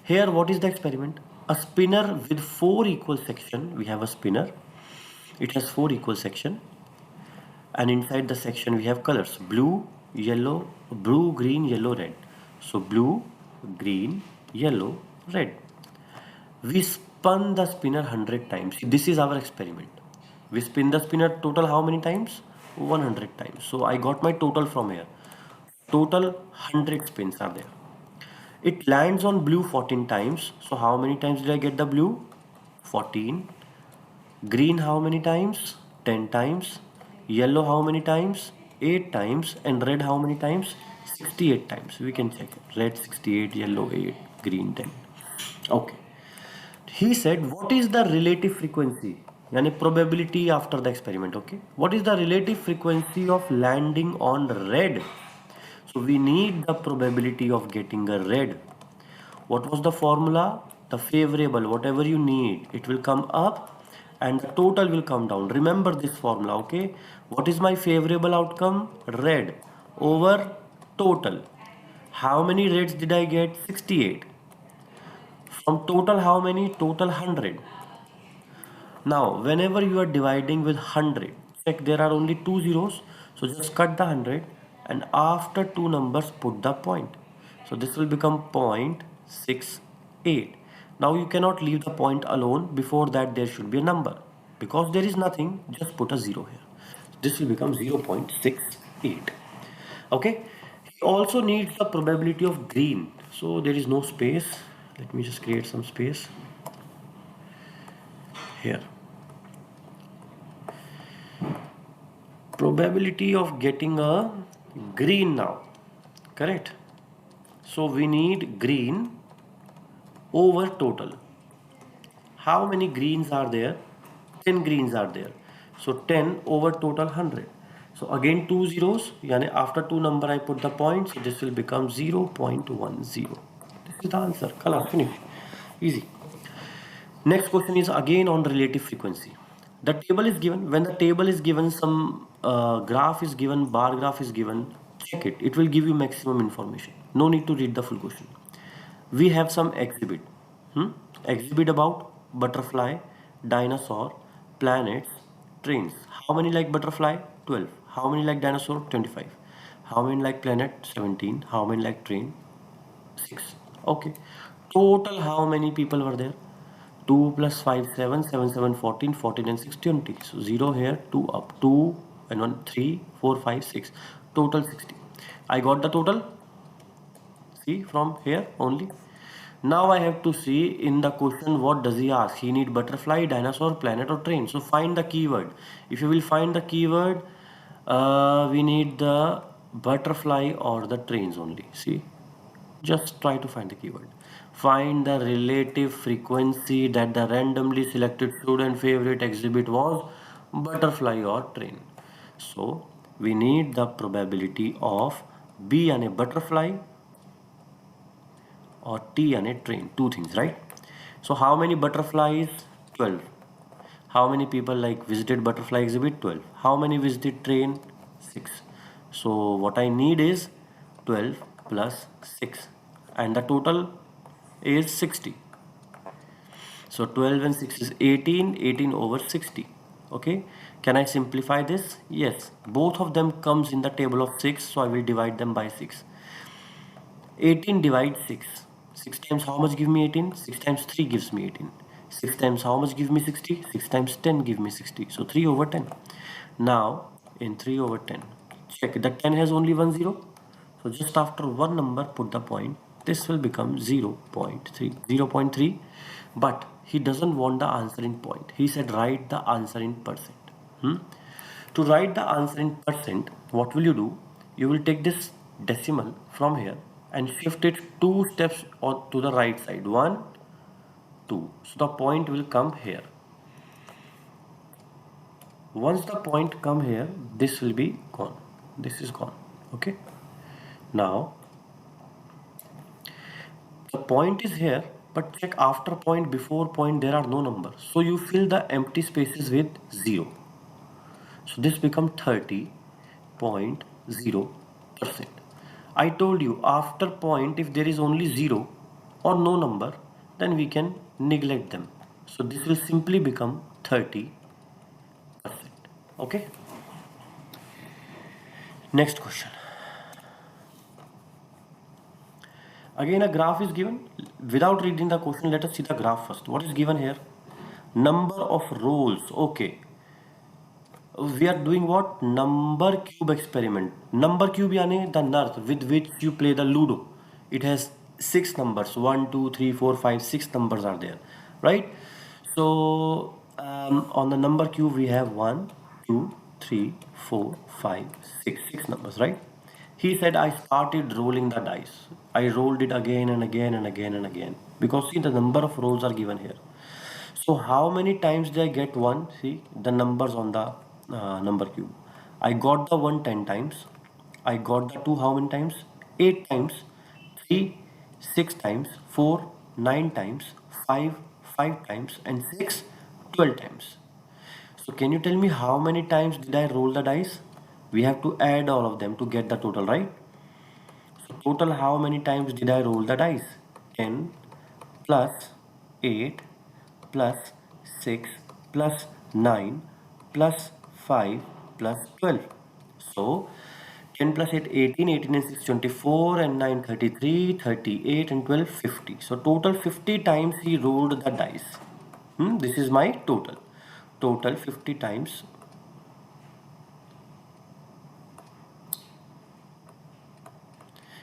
Here, what is the experiment? A spinner with 4 equal section. We have a spinner. It has 4 equal section. And inside the section, we have colors. Blue, yellow, blue, green, yellow, red. So blue, green, yellow, red. We spun the spinner 100 times. This is our experiment. We spin the spinner total how many times? 100 times. So I got my total from here. Total 100 spins are there. It lands on blue 14 times. So how many times did I get the blue? 14. Green how many times? 10 times. Yellow how many times? 8 times. And red how many times? 68 times. We can check. Red 68, yellow 8, green 10. Okay. He said, what is the relative frequency? Yani probability after the experiment, okay? What is the relative frequency of landing on red? So we need the probability of getting a red. What was the formula? The favorable, whatever you need, it will come up and the total will come down. Remember this formula, okay? What is my favorable outcome? Red over total. How many reds did I get? 68. From total how many? Total 100. Now, whenever you are dividing with 100, check there are only two zeros. So just cut the 100 and after two numbers put the point. So this will become 0.68. Now you cannot leave the point alone. Before that there should be a number. Because there is nothing, just put a 0 here. This will become 0.68. Okay. He also needs the probability of green. So there is no space. Let me just create some space here. Probability of getting a green now, correct? So we need green over total. How many greens are there? 10 greens are there. So 10 over total 100. So again two zeros, yani after two number I put the point, so this will become 0.10. This is the answer. Color finish. Easy. Next question is again on relative frequency. The table is given. When the table is given, some graph is given, bar graph is given, check it. It will give you maximum information. No need to read the full question. We have some exhibit. Exhibit about butterfly, dinosaur, planets, trains. How many like butterfly? 12. How many like dinosaur? 25. How many like planet? 17. How many like train? 6. Okay. Total how many people were there? 2 plus 5, 7, 7, 7, 14, 14 and 6, 20. So 0 here, 2 up, 2 and 1, 3, 4, 5, 6. Total 60. I got the total. See from here only. Now I have to see in the question what does he ask. He need butterfly, dinosaur, planet or train. So find the keyword. If you will find the keyword, we need the butterfly or the trains only. See. Just try to find the keyword. Find the relative frequency that the randomly selected student favorite exhibit was butterfly or train. So we need the probability of B and a butterfly or T and a train. Two things, right? So how many butterflies? 12. How many people like visited butterfly exhibit? 12. How many visited train? 6. So what I need is 12 plus 6 and the total is 60. So 12 and 6 is 18, 18 over 60. Okay, can I simplify this? Yes, both of them comes in the table of 6, so I will divide them by 6. 18 divide 6. 6 times how much give me 18? 6 times 3 gives me 18. 6 times how much give me 60? 6 times 10 give me 60. So 3 over 10. Now in 3 over 10, check that 10 has only one 0. So just after one number put the point. This will become 0.3. 0.3. But he doesn't want the answer in point. He said write the answer in percent. To write the answer in percent, what will you do? You will take this decimal from here and shift it 2 steps to the right side. 1, 2. So the point will come here. Once the point come here, this will be gone. This is gone. Okay. Now the point is here, but check after point, before point, there are no numbers. So you fill the empty spaces with 0. So this becomes 30.0%. I told you after point, if there is only 0 or no number, then we can neglect them. So this will simply become 30%. Okay. Next question. Again, a graph is given. Without reading the question, let us see the graph first. What is given here? Number of rows. Okay, we are doing what? Number cube experiment. Number cube यानी the nut with which you play the ludo. It has 6 numbers. 1 2 3 4 5 6 numbers are there, right? So on the number cube we have 1 2 3 4 5 6 numbers, right? He said I started rolling the dice. I rolled it again and again and again and again, because see the number of rolls are given here. So how many times did I get 1? See the numbers on the number cube. I got the 1 10 times. I got the 2 how many times? 8 times. 3 6 times. 4 9 times. 5 5 times. And 6 12 times. So can you tell me how many times did I roll the dice? We have to add all of them to get the total, right? So total how many times did I roll the dice? 10 plus 8 plus 6 plus 9 plus 5 plus 12. So 10 plus 8 18, 18 and 6 24 and 9 33, 38 and 12 50. So total 50 times he rolled the dice. This is my total. Total 50 times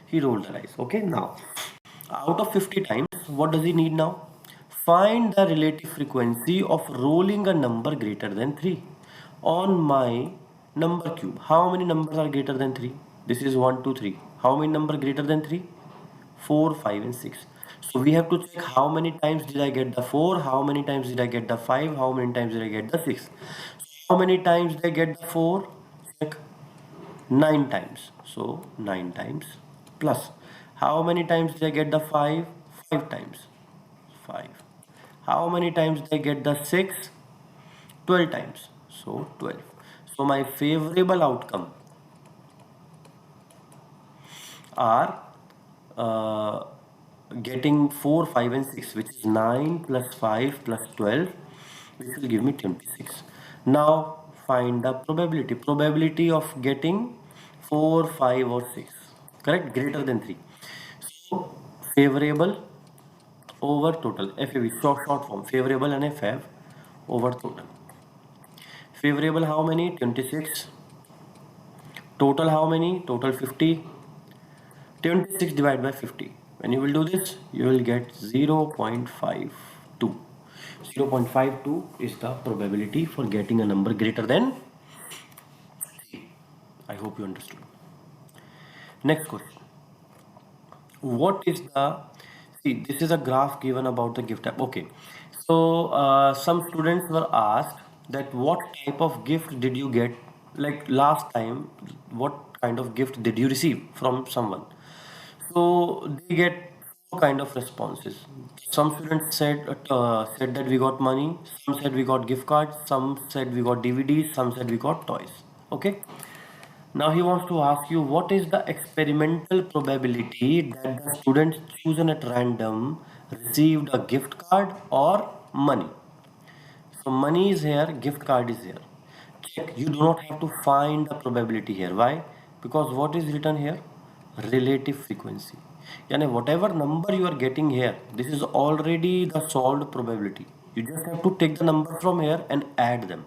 he rolled the dice. Okay, now out of 50 times, what does he need now? Find the relative frequency of rolling a number greater than 3 on my number cube. How many numbers are greater than 3? This is 1 2 3. How many numbers greater than 3? 4 5 and 6. So we have to check how many times did I get the 4, how many times did I get the 5, how many times did I get the 6. So how many times did I get the 4? Check. 9 times. So 9 times plus. How many times did I get the 5? 5 times. 5. How many times did I get the 6? 12 times. So 12. So my favorable outcome are uh, getting 4, 5 and 6, which is 9 plus 5 plus 12, which will give me 26. Now find the probability. Probability of getting 4, 5 or 6. Correct? Greater than 3. So favorable over total. FAV, short form. Favorable and FAV over total. Favorable how many? 26. Total how many? Total 50. 26 divided by 50. When you will do this, you will get 0.52. 0.52 is the probability for getting a number greater than 3. I hope you understood. Next question. What is the, see this is a graph given about the gift type. Okay, so some students were asked that what type of gift did you get, like last time, what kind of gift did you receive from someone. So they get two kind of responses. Some students said that we got money, some said we got gift cards, some said we got DVDs, some said we got toys. Okay, now he wants to ask you what is the experimental probability that the students chosen at random received a gift card or money. So money is here, gift card is here. Check, you do not have to find the probability here. Why? Because what is written here? Relative frequency. Yani whatever number you are getting here, this is already the solved probability. You just have to take the number from here and add them.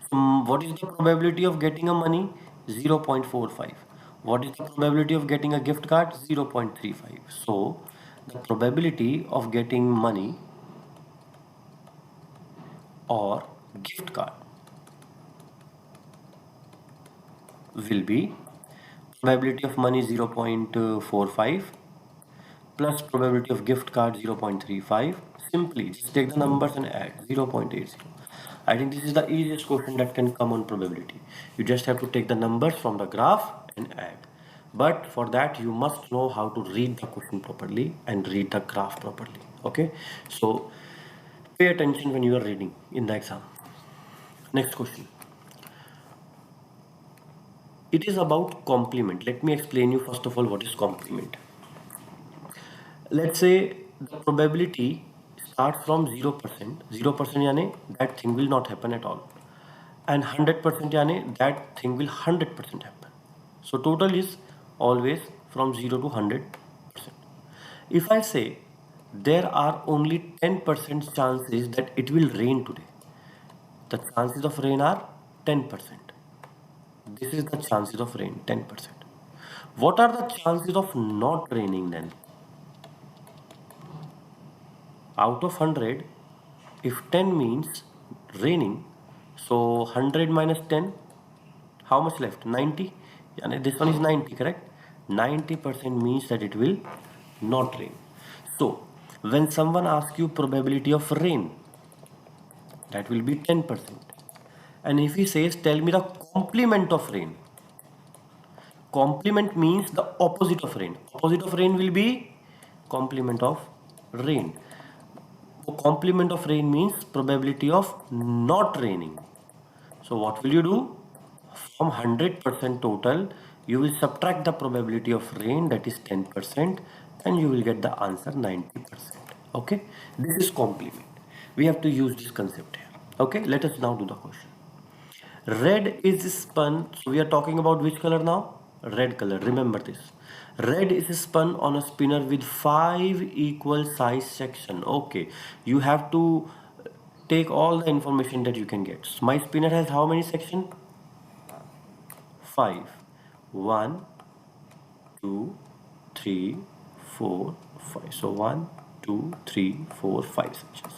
So what is the probability of getting a money? 0.45. What is the probability of getting a gift card? 0.35. So the probability of getting money or gift card will be probability of money 0.45 plus probability of gift card 0.35. Simply just take the numbers and add 0.80. I think this is the easiest question that can come on probability. You just have to take the numbers from the graph and add. But for that you must know how to read the question properly and read the graph properly. Okay, so pay attention when you are reading in the exam. Next question. It is about complement. Let me explain you first of all what is complement. Let's say the probability starts from 0%. 0% यानी that thing will not happen at all. And 100% यानी that thing will 100% happen. So total is always from 0 to 100%. If I say there are only 10% chances that it will rain today, the chances of rain are 10%. This is the chances of rain, 10%. What are the chances of not raining then? Out of 100, if 10 means raining, so 100 minus 10, how much left? 90. And this one is 90, correct? 90% means that it will not rain. So when someone asks you probability of rain, that will be 10%. And if he says tell me the complement of rain, complement means the opposite of rain. Opposite of rain will be complement of rain. Complement of rain means probability of not raining. So what will you do? From 100% total, you will subtract the probability of rain, that is 10%, and you will get the answer 90%. Okay, this is complement. We have to use this concept here. Okay, let us now do the question. Red is spun, so we are talking about which color now? Red color, remember this. Red is spun on a spinner with 5 equal size section. Okay, you have to take all the information that you can get. So my spinner has how many section? 5. 1, 2, 3, 4, 5. So 1, 2, 3, 4, 5 sections.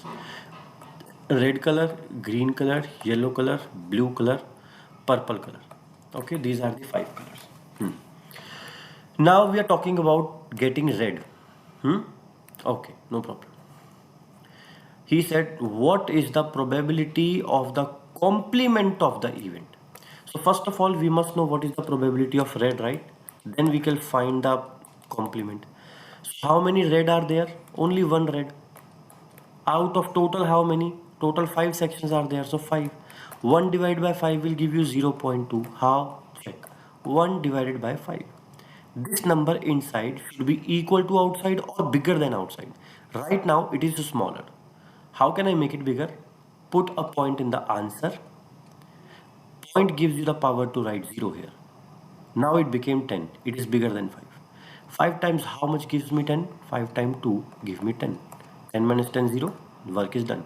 Red color, green color, yellow color, blue color, purple color. Okay, these are the 5 colors. Now we are talking about getting red. Okay, no problem. He said, what is the probability of the complement of the event? So first of all, we must know what is the probability of red, right? Then we can find the complement. So how many red are there? Only one red. Out of total, how many? Total 5 sections are there, so 5. 1 divided by 5 will give you 0.2. How? Check. 1 divided by 5. This number inside should be equal to outside or bigger than outside. Right now, it is smaller. How can I make it bigger? Put a point in the answer. Point gives you the power to write 0 here. Now it became 10. It is bigger than 5. 5 times how much gives me 10? 5 times 2 gives me 10. 10 minus 10, 0. Work is done.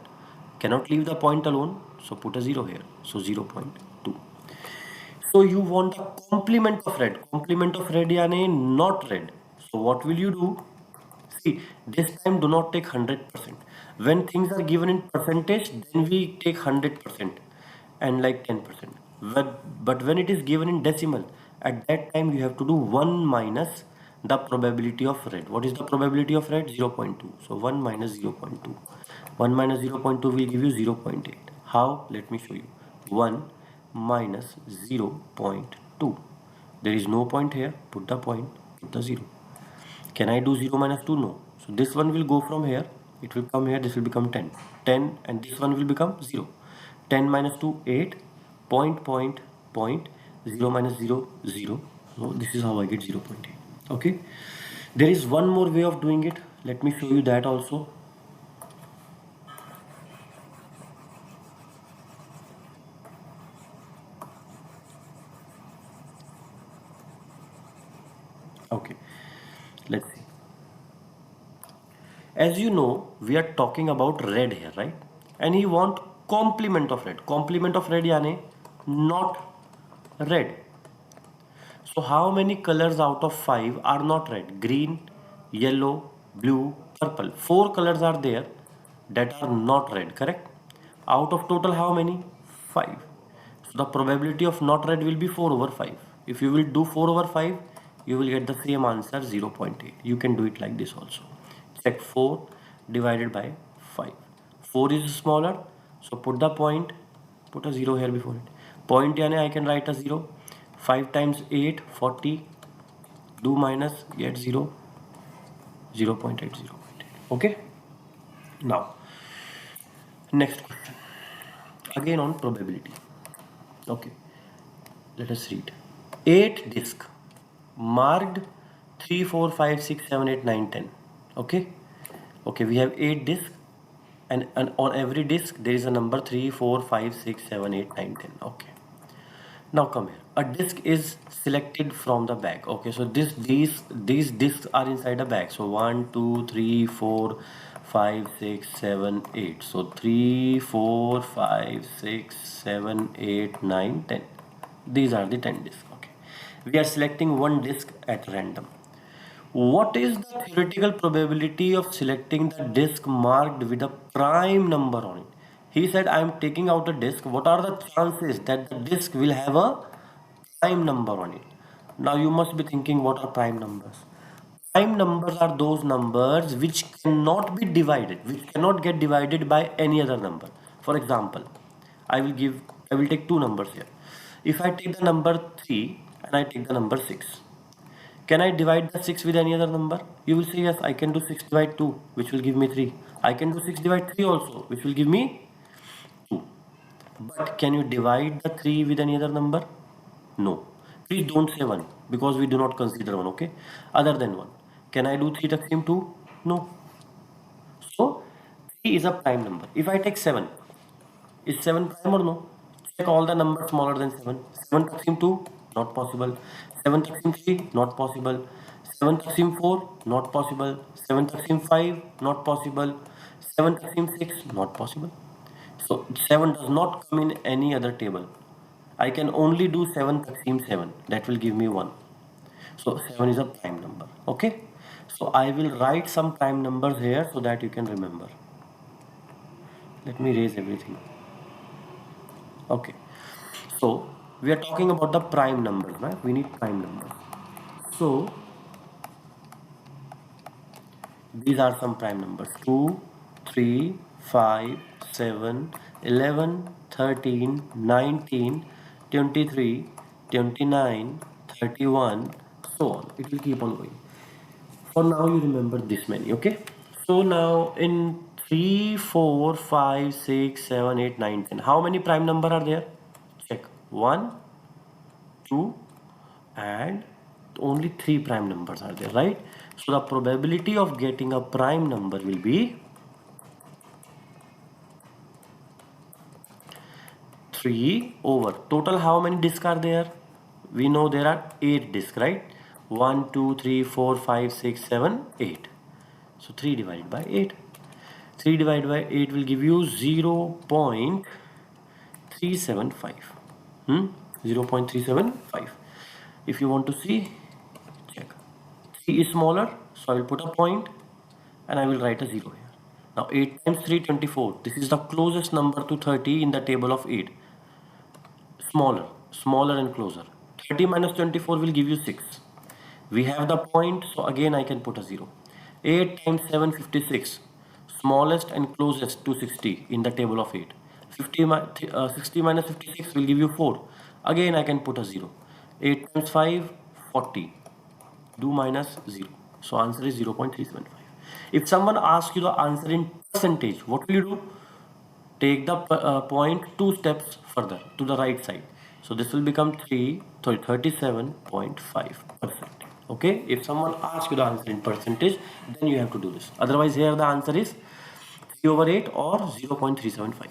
Cannot leave the point alone, so put a 0 here. So 0.2. So you want a complement of red. Complement of red यानी not red. So what will you do? See, this time do not take 100%. When things are given in percentage, then we take 100% and like 10%. But when it is given in decimal, at that time you have to do 1 minus the probability of red. What is the probability of red? 0.2. So 1 minus 0.2. 1 minus 0.2 will give you 0.8. How? Let me show you. 1 minus 0.2. There is no point here. Put the point, put the 0. Can I do 0 minus 2? No. So this one will go from here. It will come here. This will become 10. 10 and this one will become 0. 10 minus 2, 8. Point. 0 minus 0, 0. So this is how I get 0.8. Okay. There is one more way of doing it. Let me show you that also. Okay. Let's see. As you know, we are talking about red here, right? And he want complement of red. Complement of red यानी not red. So how many colors out of 5 are not red? Green, yellow, blue, purple. 4 colors are there that are not red, correct? Out of total how many? 5. So the probability of not red will be 4 over 5. If you will do 4 over 5, you will get the same answer 0.8. You can do it like this also. Check 4 divided by 5. 4 is smaller, so put the point, put a 0 here before it. Point यानी I can write a 0. 5 times 8, 40. Do minus, get 0. 0.8, 0.8. Okay. Now, next question. Again on probability. Okay. Let us read. 8 disc marked 3, 4, 5, 6, 7, 8, 9, 10. Okay. Okay, we have 8 discs and on every disc there is a number 3, 4, 5, 6, 7, 8, 9, 10. Okay. Now come here. A disc is selected from the bag. Okay, so these discs are inside a bag. So 1, 2, 3, 4, 5, 6, 7, 8. So 3, 4, 5, 6, 7, 8, 9, 10. These are the 10 discs. Okay. We are selecting one disc at random. What is the theoretical probability of selecting the disk marked with a prime number on it? He said, I am taking out a disk. What are the chances that the disk will have a prime number on it? Now you must be thinking, what are prime numbers? Prime numbers are those numbers which cannot be divided, which cannot get divided by any other number. For example, I will take two numbers here. If I take the number 3 and I take the number 6, can I divide the 6 with any other number? You will say yes, I can do 6 divide 2, which will give me 3. I can do 6 divide 3 also, which will give me 2. But can you divide the 3 with any other number? No. Please don't say 1, because we do not consider 1, okay? Other than 1. Can I do 3 times 2? No. So 3 is a prime number. If I take 7, is 7 prime or no? Check all the numbers smaller than 7. 7 taxim 2, not possible. 7 taxim 3, not possible. 7 taxim 4, not possible. 7 taxim 5, not possible. 7 taxim 6, not possible. So 7 does not come in any other table. I can only do 7 taxim 7. That will give me 1. So 7 is a prime number. Okay. So I will write some prime numbers here so that you can remember. Let me erase everything. Okay. So we are talking about the prime numbers, right? We need prime numbers. So these are some prime numbers: 2, 3, 5, 7, 11, 13, 19, 23, 29, 31, so on. It will keep on going. For now, you remember this many, okay? So now in 3, 4, 5, 6, 7, 8, 9, 10. How many prime number are there? Check. 1, 2, and only 3 prime numbers are there, right? So the probability of getting a prime number will be 3 over total. How many discs are there? We know there are 8 discs, right? 1, 2, 3, 4, 5, 6, 7, 8. So 3 divided by 8. 3 divided by 8 will give you 0.375. 0.375. If you want to see, check. 3 is smaller, so I will put a point and I will write a 0 here. Now 8 times 3, 24. This is the closest number to 30 in the table of 8. Smaller and closer. 30 minus 24 will give you 6. We have the point, so again I can put a 0. 8 times 7, 56. Smallest and closest to 60 in the table of 8. 60 minus 56 will give you 4. Again I can put a 0. 8 times 5, 40. Do minus 0. So answer is 0.375. If someone asks you the answer in percentage, what will you do? Take the point 2 steps further to the right side. So this will become 37.5%. Okay, if someone asks you the answer in percentage, then you have to do this. Otherwise, here the answer is 3 over 8 or 0.375.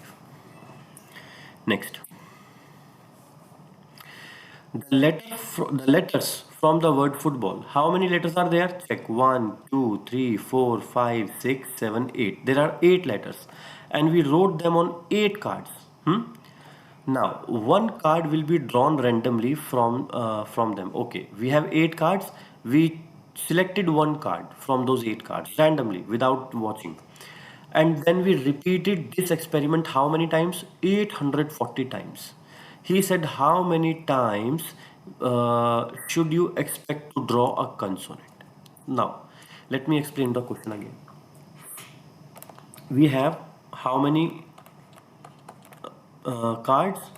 Next, the letters from the word football. How many letters are there? Check. 1, 2, 3, 4, 5, 6, 7, 8. There are 8 letters and we wrote them on 8 cards. Now one card will be drawn randomly from them. Okay, we have 8 cards. We selected one card from those 8 cards randomly without watching, and then we repeated this experiment how many times? 840 times. He said, how many times should you expect to draw a consonant? Now let me explain the question again. We have how many cards?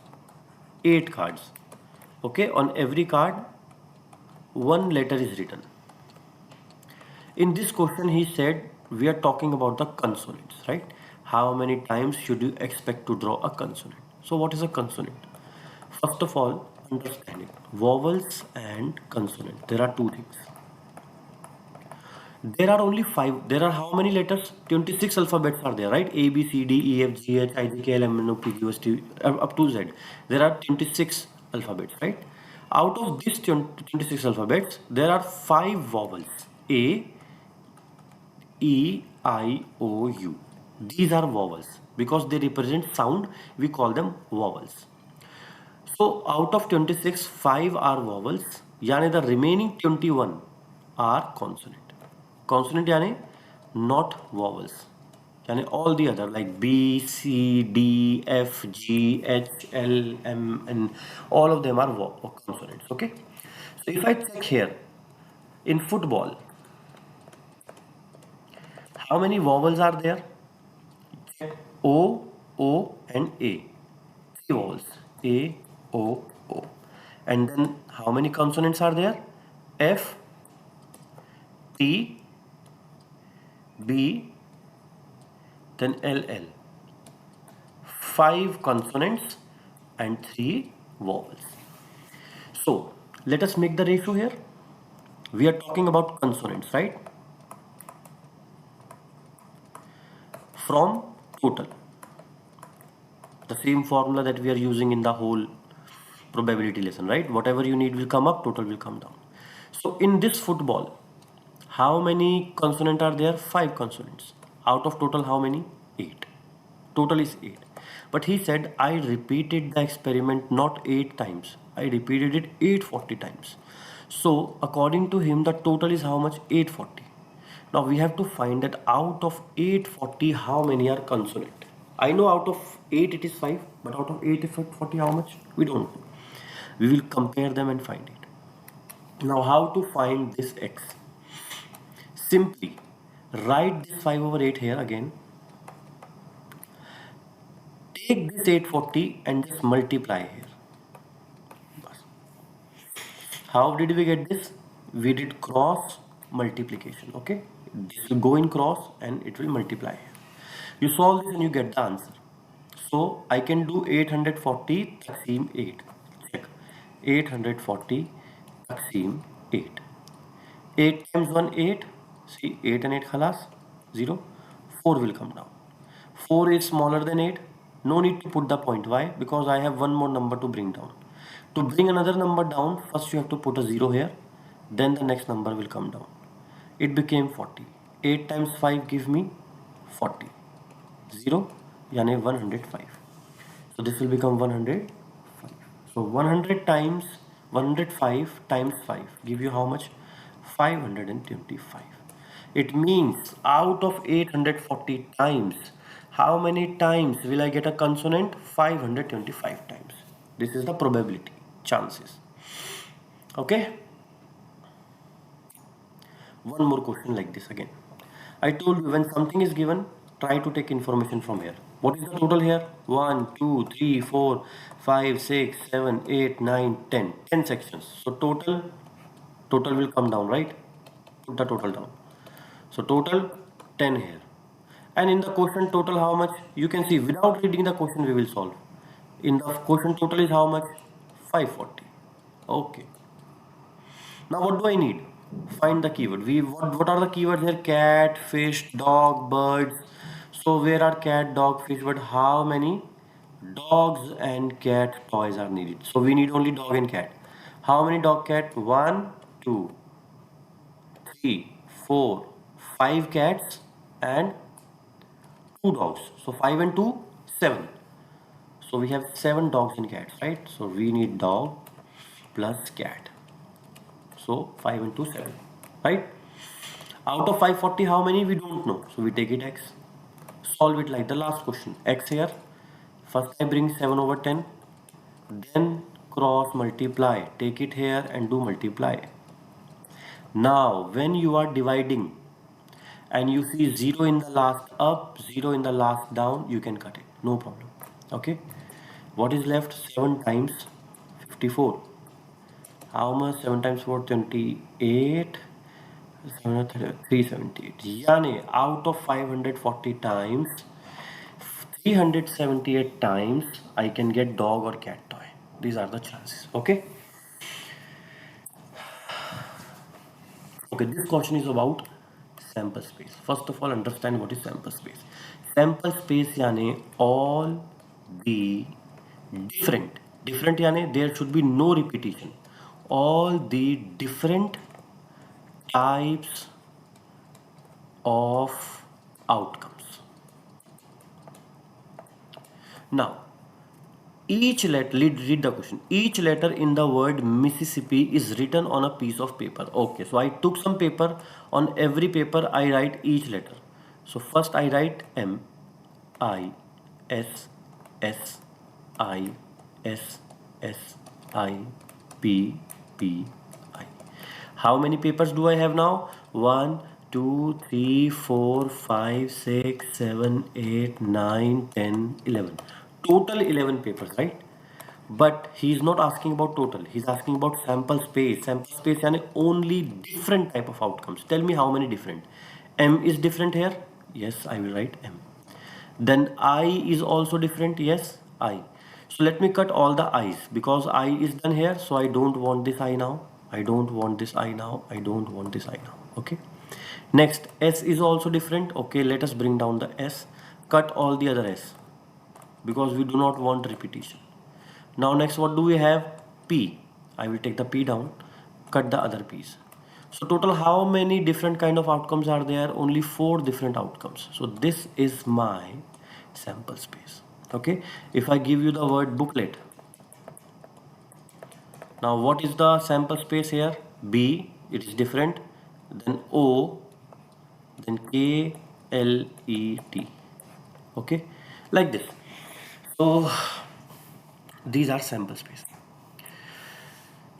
8 cards. Okay, on every card one letter is written. In this question he said we are talking about the consonants, right? How many times should you expect to draw a consonant? So what is a consonant? First of all, understand it. Vowels and consonant, there are two things. There are only 5. There are how many letters? 26 alphabets are there, right? A, B, C, D, E, F, G, H, I, J, K, L, M, N, O, P, Q, S, T, up to Z. There are 26 alphabets, right? Out of these 26 alphabets, there are 5 vowels. A, E, I, O, U. These are vowels. Because they represent sound, we call them vowels. So out of 26, 5 are vowels. Yani the remaining 21 are consonant. Consonant yani not vowels. Yani all the other like B, C, D, F, G, H, L, M, and all of them are consonants. Okay. So if I check here in football, how many vowels are there? O, O, and A. Three vowels. A, O, O. And then how many consonants are there? F, T, B, then L, L. 5 consonants and 3 vowels. So let us make the ratio here. We are talking about consonants, right? From total. The same formula that we are using in the whole probability lesson, right? Whatever you need will come up, total will come down. So in this football, how many consonants are there? 5 consonants. Out of total, how many? 8. Total is 8. But he said, I repeated the experiment not 8 times. I repeated it 840 times. So according to him, the total is how much? 840. Now we have to find that out of 840, how many are consonant? I know out of 8 it is 5, but out of 840 how much? We don't know. We will compare them and find it. Now how to find this x? Simply write this 5 over 8 here again. Take this 840 and just multiply here. How did we get this? We did cross multiplication. Okay, this will go in cross and it will multiply here. You solve this and you get the answer. So I can do 840 taqseem 8. Check. 840 taqseem 8. 8 times 1 8. See 8 and 8 khalas 0. 4 will come down. 4 is smaller than 8. No need to put the point. Why? Because I have one more number to bring down. To bring another number down, first you have to put a 0 here. Then the next number will come down. It became 40. 8 times 5 give me 40. 0 yani 105. So this will become 105. So 100 times 105 times 5 give you how much? 525. It means out of 840 times, how many times will I get a consonant? 525 times. This is the probability, chances. Okay. One more question like this again. I told you when something is given, try to take information from here. What is the total here? 1, 2, 3, 4, 5, 6, 7, 8, 9, 10. 10 sections. So total will come down, right? Put the total down. So total 10 here. And in the question total how much? You can see without reading the question we will solve. In the question total is how much? 540. Okay. Now what do I need? Find the keyword. What are the keywords here? Cat, fish, dog, birds. So where are cat, dog, fish, but how many dogs and cat toys are needed? So we need only dog and cat. How many dog, cat? 1, 2, 3, 4, 5 cats and 2 dogs. So 5 and 2, 7. So we have 7 dogs and cats, right? So we need dog plus cat. So 5 into 7, right? Out of 540, how many? We don't know. So we take it x. Solve it like the last question. X here. First I bring 7 over 10. Then cross multiply. Take it here and do multiply. Now when you are dividing and you see 0 in the last up, 0 in the last down, you can cut it. No problem. Okay. What is left? 7 times 54. How much? 7 times 4, 28. 378. Yani out of 540 times, 378 times I can get dog or cat toy. These are the chances. Okay. Okay. This question is about sample space. First of all, understand what is sample space. Sample space yani all the different Different यानी there should be no repetition. All the different types of outcomes. Now, read the question. Each letter in the word Mississippi is written on a piece of paper. Okay, so I took some paper. On every paper, I write each letter. So first I write M, I, S, S, I, S, S, I, P, P, I. How many papers do I have now? 1, 2, 3, 4, 5, 6, 7, 8, 9, 10, 11. Total 11 papers, right? But he is not asking about total. He's asking about sample space. Sample space yani only different type of outcomes. Tell me how many different. M is different here. Yes, I will write M. Then I is also different. Yes, I. So let me cut all the I's because I is done here. So I don't want this I now. I don't want this I now. I don't want this I now. Okay. Next, S is also different. Okay, let us bring down the S. Cut all the other S because we do not want repetition. Now next what do we have? P. I will take the P down, cut the other P's. So total how many different kind of outcomes are there? Only 4 different outcomes. So this is my sample space. Okay. If I give you the word booklet. Now what is the sample space here? B, it is different. Then O, then K, L, E, T. Okay. Like this. So these are sample space.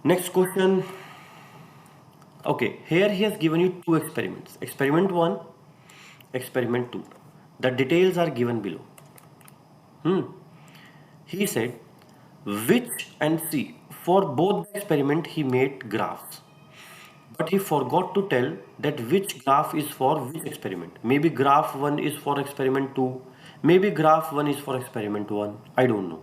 Next question. Okay, here he has given you 2 experiments. Experiment 1, experiment 2. The details are given below. He said, which and see, for both the experiment he made graphs. But he forgot to tell that which graph is for which experiment. Maybe graph 1 is for experiment 2. Maybe graph 1 is for experiment 1. I don't know.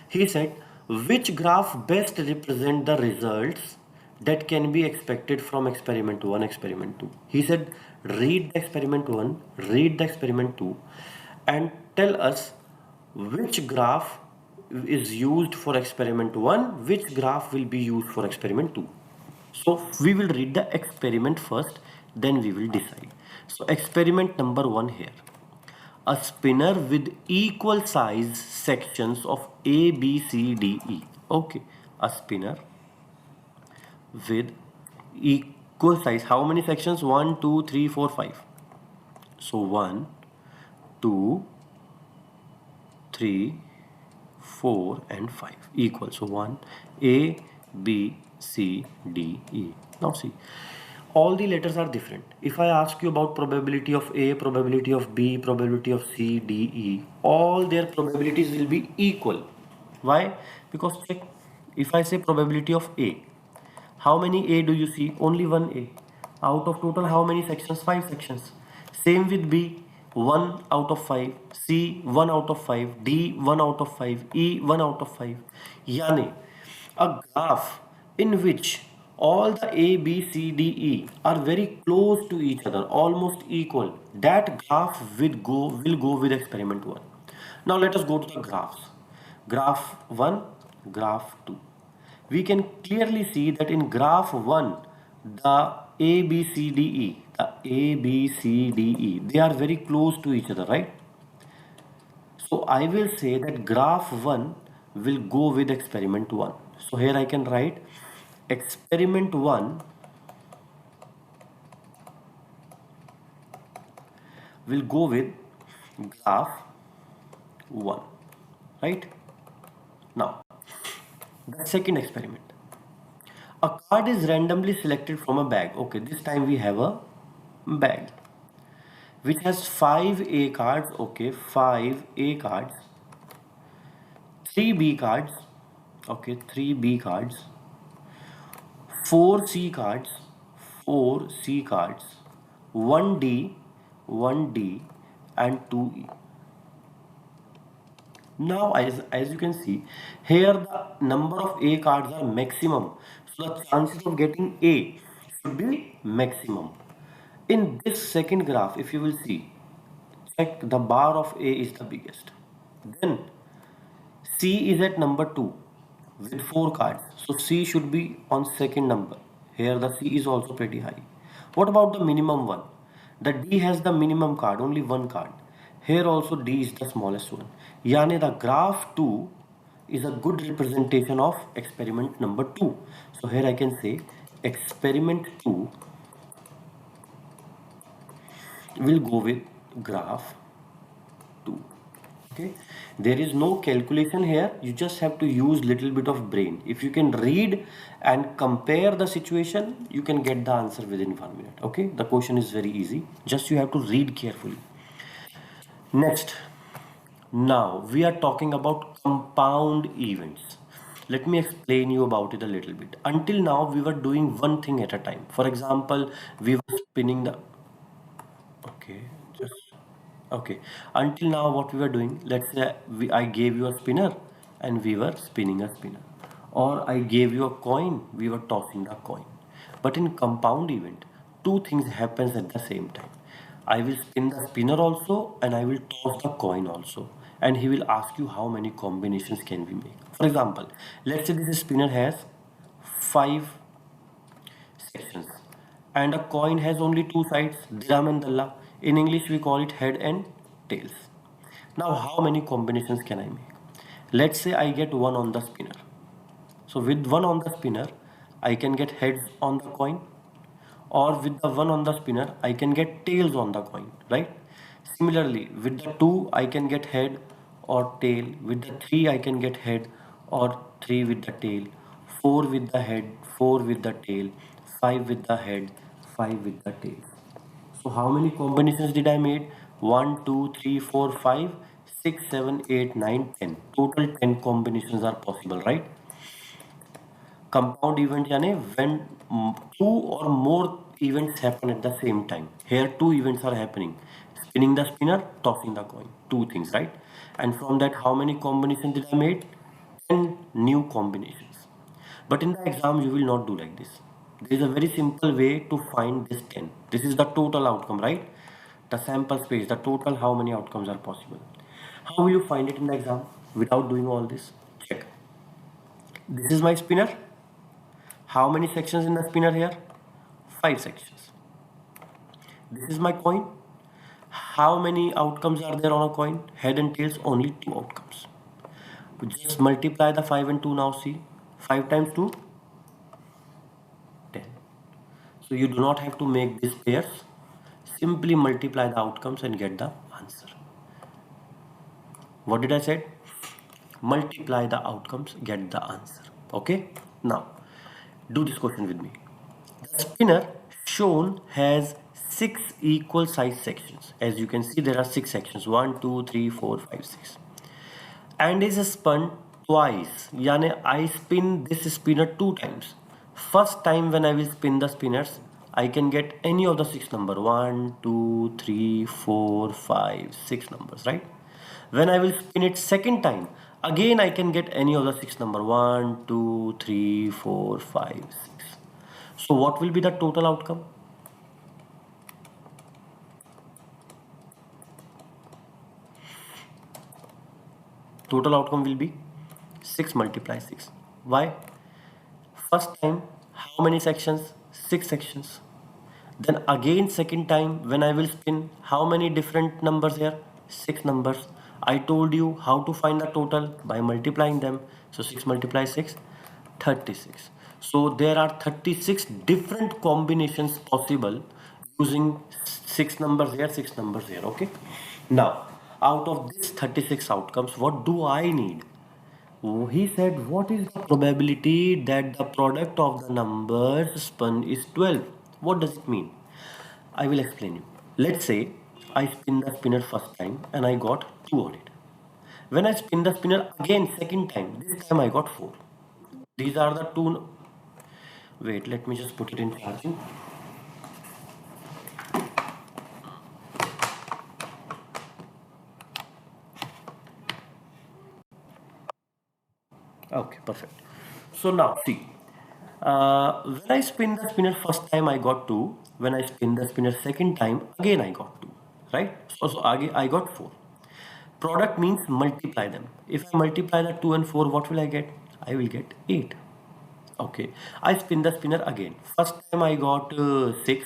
He said, which graph best represent the results that can be expected from experiment 1, experiment 2. He said, read the experiment 1, read the experiment 2 and tell us which graph is used for experiment 1, which graph will be used for experiment 2. So we will read the experiment first, then we will decide. So experiment number 1 here. A spinner with equal size sections of A, B, C, D, E. Okay, a spinner with equal size. How many sections? 1, 2, 3, 4, 5. So 1, 2, 3, 4 and 5 equal. So 1, A, B, C, D, E. Now see, all the letters are different. If I ask you about probability of A, probability of B, probability of C, D, E, all their probabilities will be equal. Why? Because check, if I say probability of A, how many A do you see? Only one A. Out of total how many sections? 5 sections. Same with B, 1 out of 5. C, 1 out of 5. D, 1 out of 5. E, 1 out of 5. Yani, a graph in which all the A, B, C, D, E are very close to each other, almost equal. That graph will go with experiment 1. Now let us go to the graphs. Graph 1, graph 2. We can clearly see that in graph 1, the A, B, C, D, E, the A, B, C, D, E, they are very close to each other, right? So I will say that graph 1 will go with experiment 1. So here I can write experiment 1 will go with graph 1, right? Now, the second experiment. A card is randomly selected from a bag. Okay, this time we have a bag which has 5 A cards. Okay, 5 A cards, 3 B cards. Okay, 3 B cards, 4 C cards, 4 C cards, 1 D, 1 D, and 2 E. Now, as you can see, here the number of A cards are maximum. So the chances of getting A should be maximum. In this second graph, if you will see, check the bar of A is the biggest. Then C is at number 2. with 4 cards. So C should be on second number. Here the C is also pretty high. What about the minimum one? The D has the minimum card, only one card. Here also D is the smallest one. Yani the graph 2 is a good representation of experiment number 2. So here I can say experiment 2 will go with graph 2. Okay, there is no calculation here, you just have to use little bit of brain. If you can read and compare the situation, you can get the answer within 1 minute. Okay, the question is very easy, just you have to read carefully. Next, now we are talking about compound events. Let me explain you about it a little bit. Until now we were doing one thing at a time. For example, we were spinning the, okay, just okay. Until now, what we were doing, let's say I gave you a spinner and we were spinning a spinner. Or I gave you a coin, we were tossing the coin. But in compound event, two things happens at the same time. I will spin the spinner also and I will toss the coin also. And he will ask you how many combinations can we make. For example, let's say this spinner has 5 sections and a coin has only two sides, Diram and Dalla. In English we call it head and tails. Now how many combinations can I make? Let's say I get one on the spinner. So with one on the spinner I can get heads on the coin, or with the one on the spinner I can get tails on the coin, right? Similarly with the two I can get head or tail, with the three I can get head or three with the tail, four with the head, four with the tail, five with the head, five with the tail. So how many combinations did I made? 1, 2, 3, 4, 5, 6, 7, 8, 9, 10. Total 10 combinations are possible, right? Compound event यानी when two or more events happen at the same time. Here two events are happening: spinning the spinner, tossing the coin. Two things, right? And from that, how many combinations did I made? 10 new combinations. But in the exam, you will not do like this. There is a very simple way to find this 10. This is the total outcome, right? The sample space, the total how many outcomes are possible. How will you find it in the exam without doing all this? Check. This is my spinner. How many sections in the spinner here? 5 sections. This is my coin. How many outcomes are there on a coin? Head and tails, only 2 outcomes. Just multiply the 5 and 2 now, see. 5 times 2, 10. So you do not have to make these pairs. Simply multiply the outcomes and get the answer. What did I say? Multiply the outcomes, get the answer. Okay? Now, do this question with me. The spinner shown has 6 equal size sections. As you can see, there are 6 sections: 1, 2, 3, 4, 5, 6. And is spun twice. Yani I spin this spinner 2 times. First time when I will spin the spinners, I can get any of the 6 numbers: 1, 2, 3, 4, 5, 6 numbers, right? When I will spin it second time, again I can get any of the 6 numbers: 1, 2, 3, 4, 5, 6. So what will be the total outcome? Total outcome will be 6 multiply 6. Why? First time, how many sections? 6 sections. Then again second time when I will spin, how many different numbers here? 6 numbers. I told you how to find the total by multiplying them. So 6 multiply 6, 36. So there are 36 different combinations possible using 6 numbers here, 6 numbers here. Okay. Now, out of these 36 outcomes, what do I need? Oh, he said, what is the probability that the product of the numbers spun is 12? What does it mean? I will explain you. Let's say I spin the spinner first time and I got 2 on it. When I spin the spinner again second time, this time I got 4. These are the two. Wait, let me just put it in charging. Okay, perfect. So now see, when I spin the spinner first time I got 2. When I spin the spinner second time, again I got 2. Right? So again I got 4. Product means multiply them. If I multiply the 2 and 4, what will I get? I will get 8. Okay, I spin the spinner again. First time I got 6,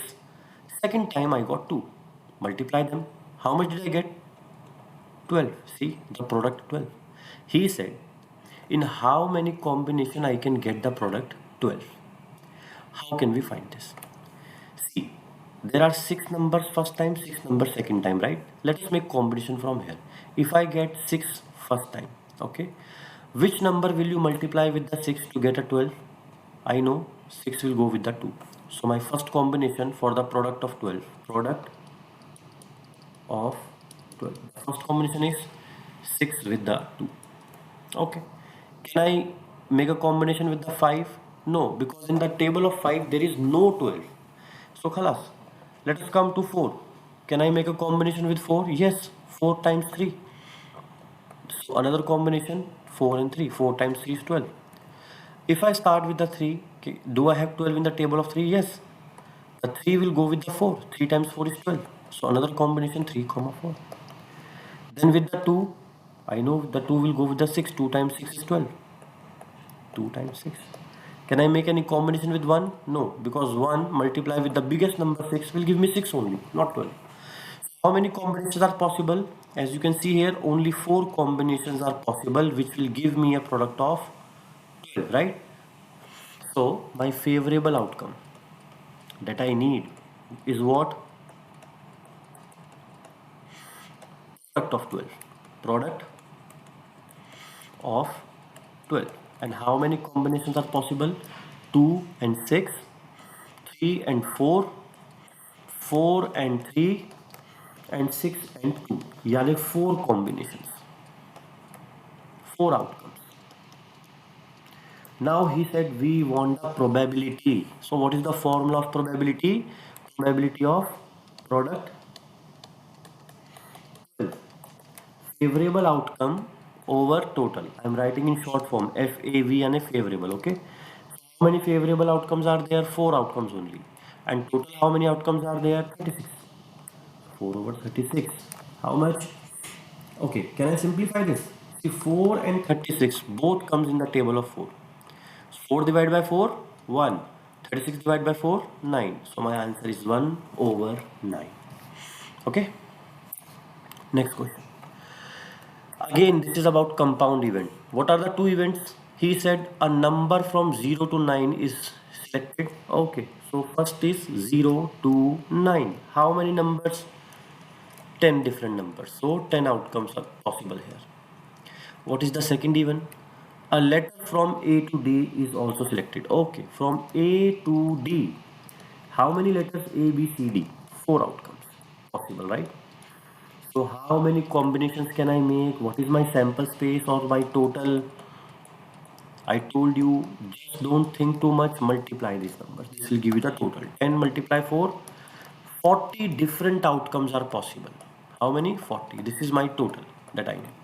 second time I got 2. Multiply them. How much did I get? 12. See the product 12. He said, in how many combination I can get the product 12? How can we find this? See, there are 6 numbers first time, 6 numbers second time, right? Let us make combination from here. If I get 6 first time, okay, which number will you multiply with the 6 to get a 12? I know 6 will go with the 2. So my first combination for the product of 12, product of 12. The first combination is 6 with the 2. Okay. Can I make a combination with the 5? No, because in the table of 5 there is no 12. So khalas. Let us come to 4. Can I make a combination with 4? Yes. 4 times 3. So another combination 4 and 3. 4 times 3 is 12. If I start with the 3, okay, do I have 12 in the table of 3? Yes. The 3 will go with the 4. 3 times 4 is 12. So another combination 3 comma 4. Then with the 2, I know the 2 will go with the 6. 2 times 6 is 12. 2 times 6. Can I make any combination with 1? No, because 1 multiply with the biggest number 6 will give me 6 only, not 12. How many combinations are possible? As you can see here, only 4 combinations are possible, which will give me a product of 12, right? So my favorable outcome that I need is what? Product of 12. Product of 12. And how many combinations are possible? 2 and 6, 3 and 4, 4 and 3, and 6 and 2. यानी 4 combinations, 4 outcomes. Now he said we want the probability. So what is the formula of probability? Probability of product favorable outcome over total. I am writing in short form FAV and a favorable. Okay. How many favorable outcomes are there? 4 outcomes only. And total how many outcomes are there? 36. 4 over 36. How much? Okay, can I simplify this? See, 4 and 36 both comes in the table of 4. 4 divided by 4, 1. 36 divided by 4, 9. So my answer is 1 over 9. Okay, next question. Again, this is about compound event. What are the two events? He said a number from 0 to 9 is selected. Okay, so first is 0 to 9. How many numbers? 10 different numbers. So 10 outcomes are possible here. What is the second event? A letter from A to D is also selected. Okay, from A to D. How many letters A, B, C, D? 4 outcomes possible, right? So how many combinations can I make? What is my sample space or my total? I told you, just don't think too much, multiply these numbers. This will give you the total. 10 multiply 4, 40 different outcomes are possible. How many? 40. This is my total that I need.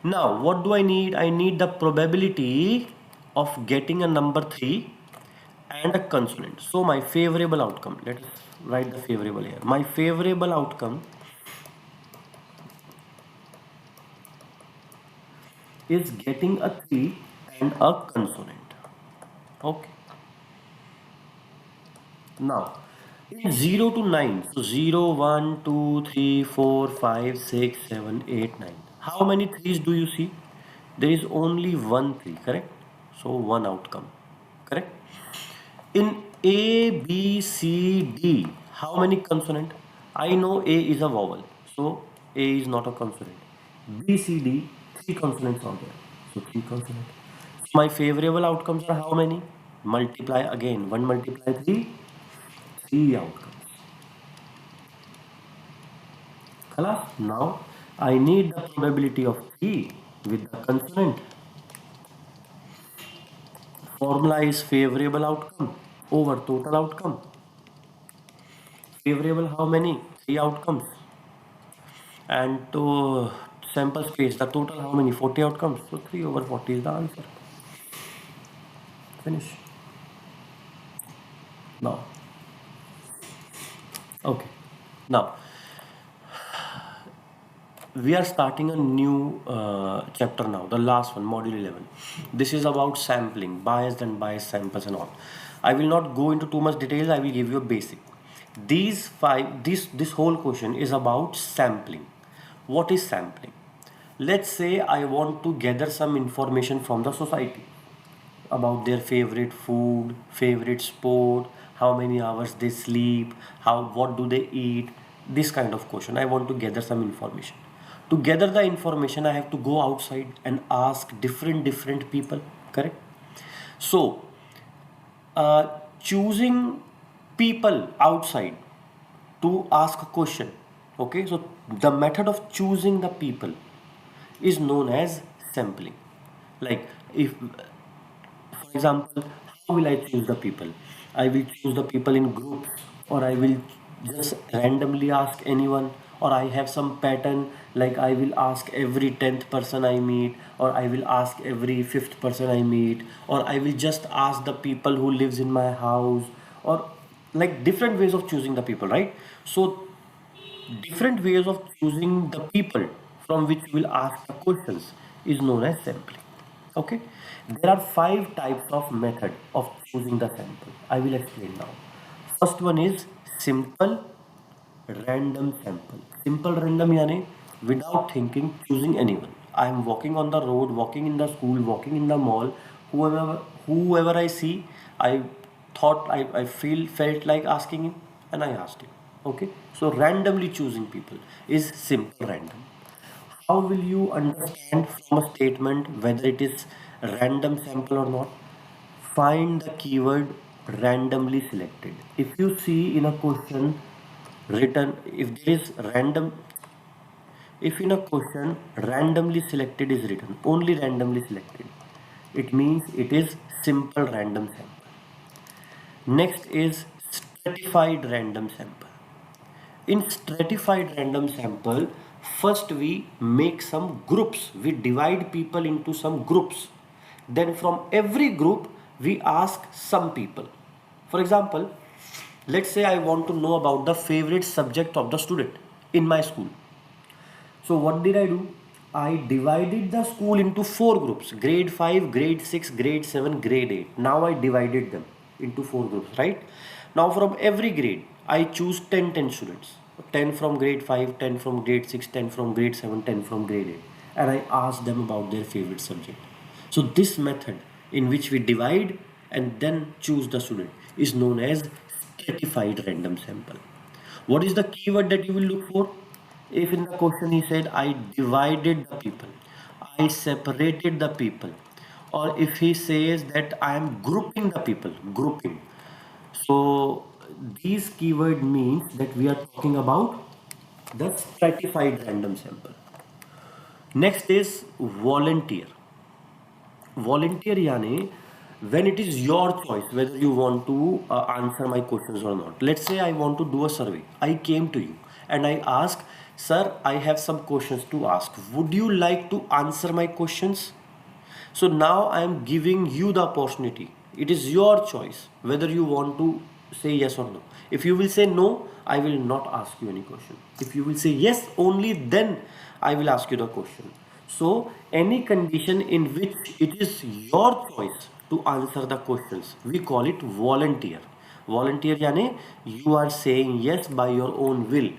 Now, what do I need? I need the probability of getting a number 3 and a consonant. So my favorable outcome, let us write the favorable here. My favorable outcome is getting a 3 and a consonant. Okay. Now, in 0 to 9, so 0, 1, 2, 3, 4, 5, 6, 7, 8, 9. How many threes do you see? There is only one 3, correct? So one outcome, correct? In A, B, C, D, how many consonant? I know A is a vowel, so A is not a consonant. B, C, D, 3 consonants are there, so 3 consonants. My favorable outcomes are how many? Multiply again, 1 multiply 3, 3 outcomes. Khalas? Now I need the probability of 3 with the consonant. Formula is favorable outcome over total outcome. Favorable how many? 3 outcomes. And to sample space, the total how many? 40 outcomes. So 3 over 40 is the answer. Finish. Now, okay. Now, we are starting a new chapter now, the last one, module 11. This is about sampling, biased and biased samples and all. I will not go into too much details. I will give you a basic. This whole question is about sampling. What is sampling? Let's say I want to gather some information from the society about their favorite food, favorite sport, how many hours they sleep, what do they eat, this kind of question. I want to gather some information. To gather the information, I have to go outside and ask different people, correct? So, choosing people outside to ask a question, okay? So, the method of choosing the people is known as sampling. Like, if for example, how will I choose the people? I will choose the people in groups, or I will just randomly ask anyone, or I have some pattern like I will ask every 10th person I meet, or I will ask every 5th person I meet, or I will just ask the people who lives in my house, or like different ways of choosing the people, right? So different ways of choosing the people from which we will ask the questions is known as sampling. Okay, there are five types of method of choosing the sample. I will explain now. First one is simple random sample. Simple random yani without thinking, choosing anyone. I am walking on the road, walking in the school, walking in the mall. Whoever I see, I I felt like asking him, and I asked him. Okay, so randomly choosing people is simple random. How will you understand from a statement whether it is random sample or not? Find the keyword randomly selected. If you see in a question written, if there is random, if in a question randomly selected is written, only randomly selected, it means it is simple random sample. Next is stratified random sample. In stratified random sample, first we make some groups. We divide people into some groups. Then from every group, we ask some people. For example, let's say I want to know about the favorite subject of the student in my school. So what did I do? I divided the school into four groups: grade 5, grade 6, grade 7, grade 8. Now I divided them into four groups, right? Now from every grade, I choose 10 students. 10 from grade 5, 10 from grade 6, 10 from grade 7, 10 from grade 8. And I ask them about their favorite subject. So this method in which we divide and then choose the student is known as stratified random sample. What is the keyword that you will look for? If in the question he said, I divided the people, I separated the people, or if he says that I am grouping the people, grouping. So these keyword means that we are talking about the stratified random sample. Next is volunteer. Volunteer yani when it is your choice whether you want to answer my questions or not. Let's say I want to do a survey. I came to you and I ask, sir, I have some questions to ask, would you like to answer my questions? So now I am giving you the opportunity. It is your choice whether you want to say yes or no. If you will say no, I will not ask you any question. If you will say yes, only then I will ask you the question. So any condition in which it is your choice to answer the questions, we call it volunteer. Volunteer yani you are saying yes by your own will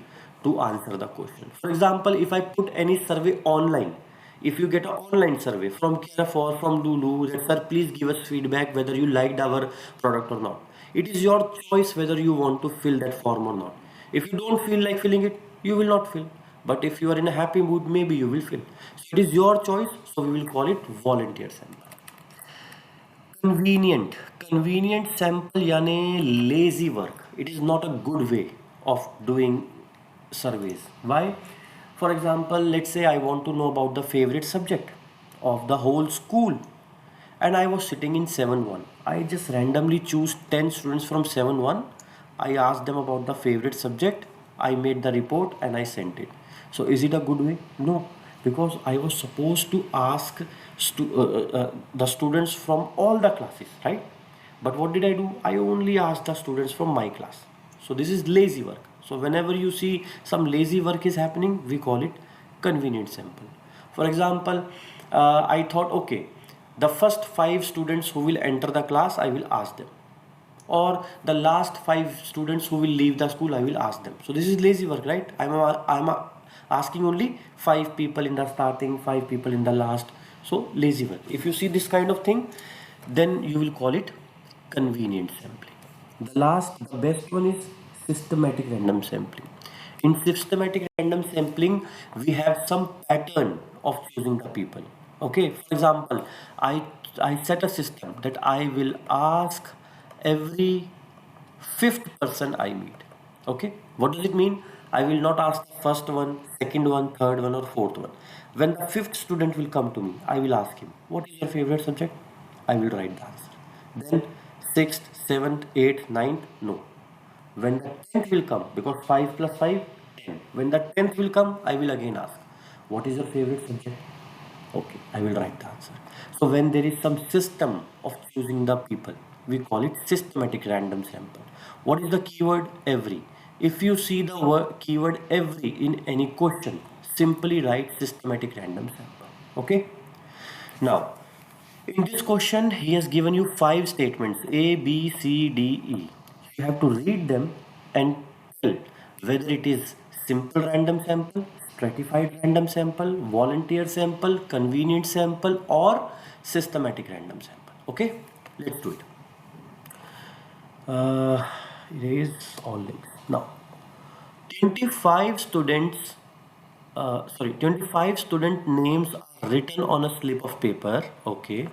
to answer the question. For example, if I put any survey online, if you get an online survey from Care4, from Lulu, that sir, please give us feedback whether you liked our product or not. It is your choice whether you want to fill that form or not. If you don't feel like filling it, you will not fill. But if you are in a happy mood, maybe you will fill. So it is your choice. So we will call it volunteer sample. Convenient. Convenient sample yani lazy work. It is not a good way of doing surveys. Why? For example, let's say I want to know about the favorite subject of the whole school. And I was sitting in 7-1. I just randomly choose 10 students from 7-1. I asked them about the favorite subject. I made the report and I sent it. So is it a good way? No, because I was supposed to ask the students from all the classes, right? But what did I do? I only asked the students from my class. So this is lazy work. So whenever you see some lazy work is happening, we call it convenient sample. For example, I thought, okay, the first 5 students who will enter the class, I will ask them, or the last 5 students who will leave the school, I will ask them. So this is lazy work, right? I'm asking only 5 people in the starting, 5 people in the last. So lazy work. If you see this kind of thing, then you will call it convenient sampling. The last, the best one is systematic random sampling. In systematic random sampling, we have some pattern of choosing the people. Okay, for example, I set a system that I will ask every fifth person I meet. Okay, what does it mean? I will not ask the first one, second one, third one, or fourth one. When the fifth student will come to me, I will ask him, what is your favorite subject? I will write the answer. Then sixth, seventh, eighth, ninth, no. When the 10th will come, because 5 plus 5, 10. When the 10th will come, I will again ask, what is your favorite subject? Okay, I will write the answer. So when there is some system of choosing the people, we call it systematic random sample. What is the keyword every? If you see the word keyword every in any question, simply write systematic random sample. Okay? Now, in this question, he has given you 5 statements A, B, C, D, E. You have to read them and tell whether it is simple random sample, stratified random sample, volunteer sample, convenient sample, or systematic random sample. Okay, let's do it. Erase all links. Now, 25 students, 25 student names are written on a slip of paper, okay,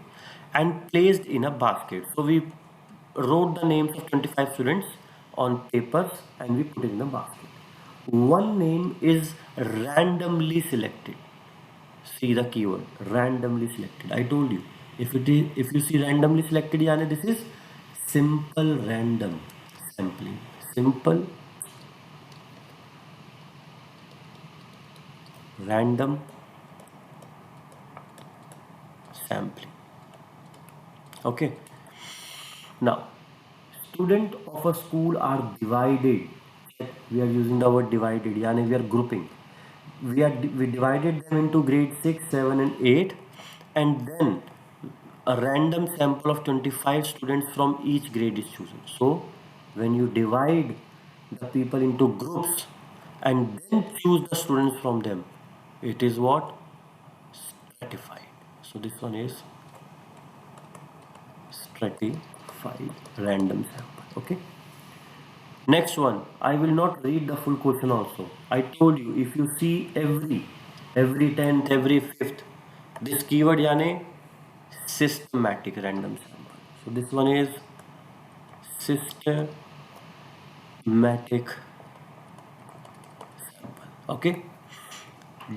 and placed in a basket. So we wrote the names of 25 students on papers and we put it in a basket. One name is randomly selected. See the keyword, randomly selected. I told you, if you see randomly selected, yani this is simple random sampling. Simple random sampling. Okay. Now, student of a school are divided. We are using the word divided. Yani we are grouping. We divided them into grade 6, 7, and 8, and then a random sample of 25 students from each grade is chosen. So, when you divide the people into groups and then choose the students from them, it is what? Stratified. So, this one is stratified random sample. Okay. Next one, I will not read the full question also. I told you, if you see every 10th, every 5th, this keyword yani systematic random sample. So this one is systematic sample. Okay.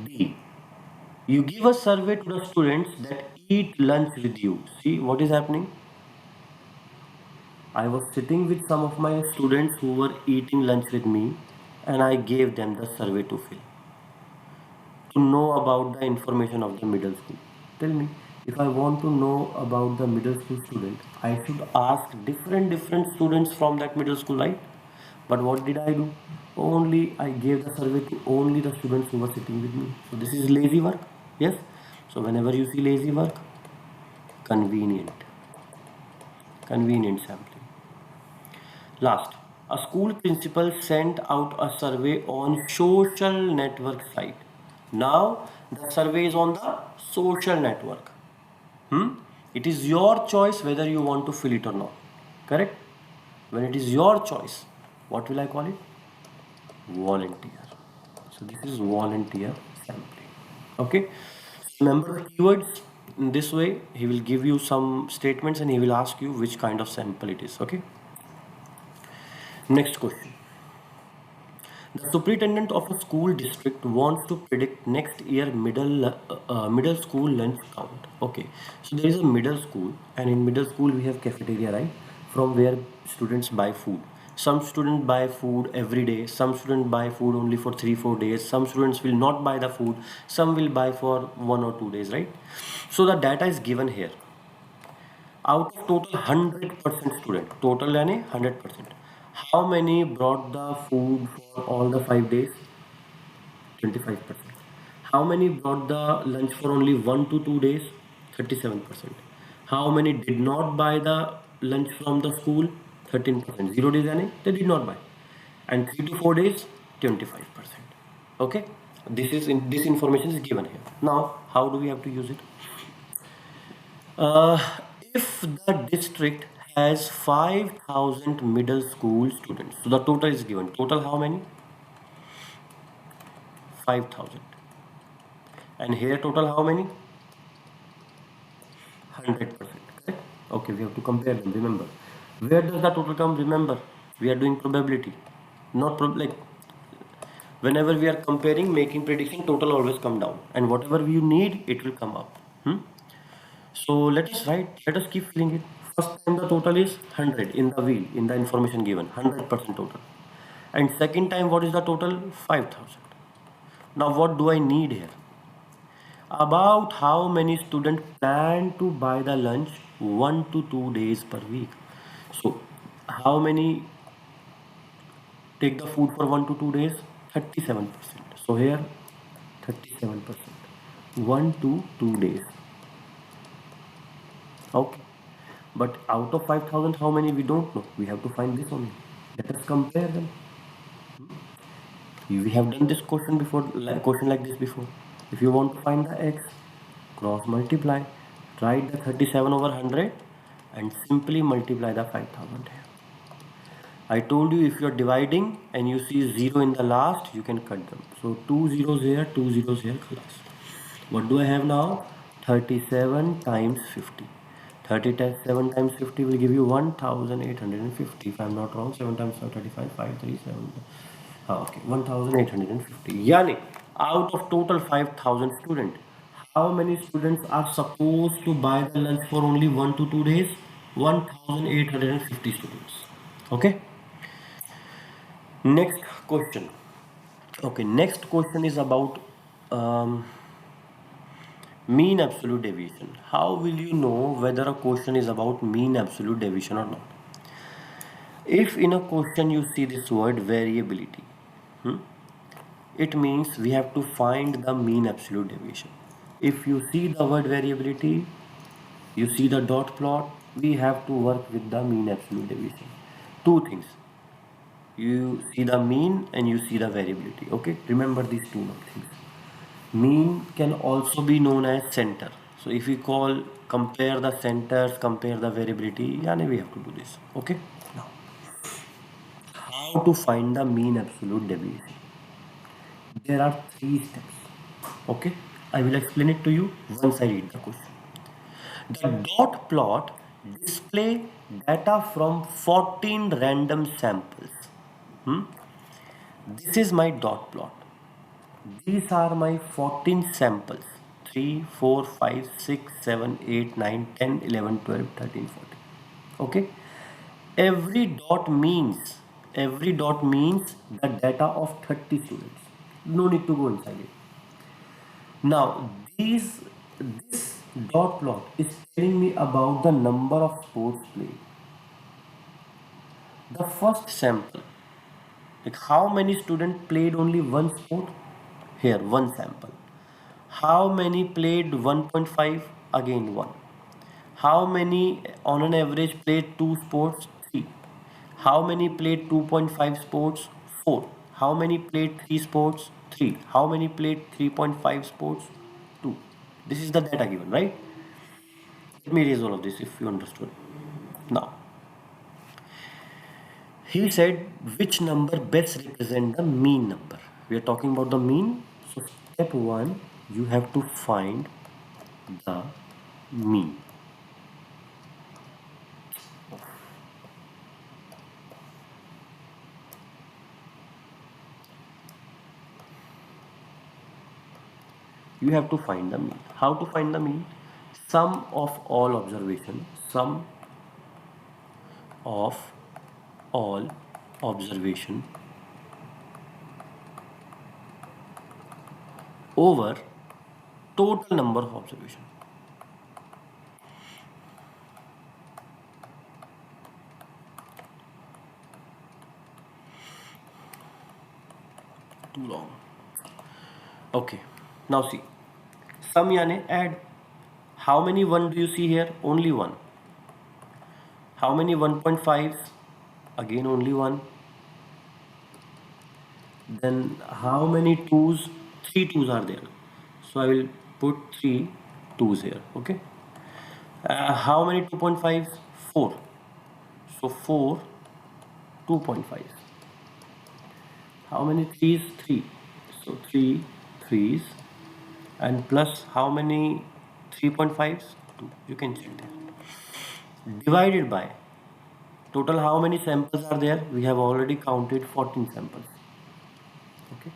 D. You give a survey to the students that eat lunch with you. See what is happening? I was sitting with some of my students who were eating lunch with me and I gave them the survey to fill, to know about the information of the middle school. Tell me, if I want to know about the middle school student, I should ask different students from that middle school, right? But what did I do? Only I gave the survey to only the students who were sitting with me. So this is lazy work. Yes. So whenever you see lazy work, convenient, convenient sampling. Last, a school principal sent out a survey on social network site. Now the survey is on the social network. It is your choice whether you want to fill it or not. Correct? When it is your choice, what will I call it? Volunteer. So this is volunteer sampling. Okay. Remember the keywords. In this way, he will give you some statements and he will ask you which kind of sample it is. Okay. Next question. The superintendent of a school district wants to predict next year middle school lunch count. Okay, so there is a middle school, and in middle school we have cafeteria, right? From where students buy food. Some students buy food every day. Some students buy food only for 3 4 days. Some students will not buy the food. Some will buy for 1 or 2 days, right? So the data is given here. Out of total 100% student, total यानी 100%. How many brought the food for all the 5 days? 25%. How many brought the lunch for only 1 to 2 days? 37%. How many did not buy the lunch from the school? 13%. 0 days any? They did not buy. And 3 to 4 days, 25%. Okay? This information is given here. Now, how do we have to use it? Uh, if the district has 5,000 middle school students, so the total is given. Total how many? 5,000. And here total how many? 100%. Correct? Okay, we have to compare them. Remember, where does the total come? Remember, we are doing probability, not like whenever we are comparing, making prediction, total always come down, and whatever you need, it will come up. So let us write. Let us keep filling it. First time the total is 100 in the wheel in the information given, 100% total. And second time, what is the total? 5,000. Now what do I need here? About how many students plan to buy the lunch 1 to 2 days per week. So how many take the food for 1 to 2 days? 37%. So here 37%. 1 to 2 days. Okay. But out of 5,000, how many we don't know? We have to find this only. Let us compare them. We have done this question before, like question like this before. If you want to find the x, cross multiply, write the 37 over 100 and simply multiply the 5,000 here. I told you if you are dividing and you see 0 in the last, you can cut them. So 2 zeros here, 2 zeros here, class. What do I have now? 37 times 50. 37 times 50 will give you 1,850. If I'm not wrong, 7 times 35, 537. Okay, 1,850. Yani, out of total 5,000 students, how many students are supposed to buy the lunch for only 1 to 2 days? 1,850 students. Okay. Next question. Okay, next question is about um, mean absolute deviation. How will you know whether a question is about mean absolute deviation or not? If in a question you see this word variability, it means we have to find the mean absolute deviation. If you see the word variability, you see the dot plot, we have to work with the mean absolute deviation. Two things. You see the mean and you see the variability. Okay, remember these two things. Mean can also be known as center. So if we call compare the centers, compare the variability, yani we have to do this. Okay. Now, how to find the mean absolute deviation? There are 3 steps. Okay, I will explain it to you once I read the question. The dot plot display data from 14 random samples. This is my dot plot. These are my 14 samples: 3, 4, 5, 6, 7, 8, 9, 10, 11, 12, 13, 14. Okay? Every dot means the data of 30 students. No need to go inside it. Now, this dot plot is telling me about the number of sports played. The first sample, like how many students played only one sport? Here, one sample. How many played 1.5? Again, 1. How many on an average played 2 sports? 3. How many played 2.5 sports? 4. How many played 3 sports? 3. How many played 3.5 sports? 2. This is the data given, right? Let me erase all of this if you understood. Now, he said which number best represent the mean number. We are talking about the mean. So step 1, you have to find the mean. You have to find the mean. How to find the mean? Sum of all observation, sum of all observation over total number of observation. Too long. Okay. Now see, sum यानी add. How many 1 do you see here? Only 1. How many 1.5s? Again only 1. Then how many 2s? 3 2s are there. So I will put 3 2s here. Okay. How many 2.5s? 4. So 4 2.5. How many 3s? 3. So 3 3s. And plus how many 3.5s? 2. You can check there. Divided by total how many samples are there? We have already counted 14 samples. Okay.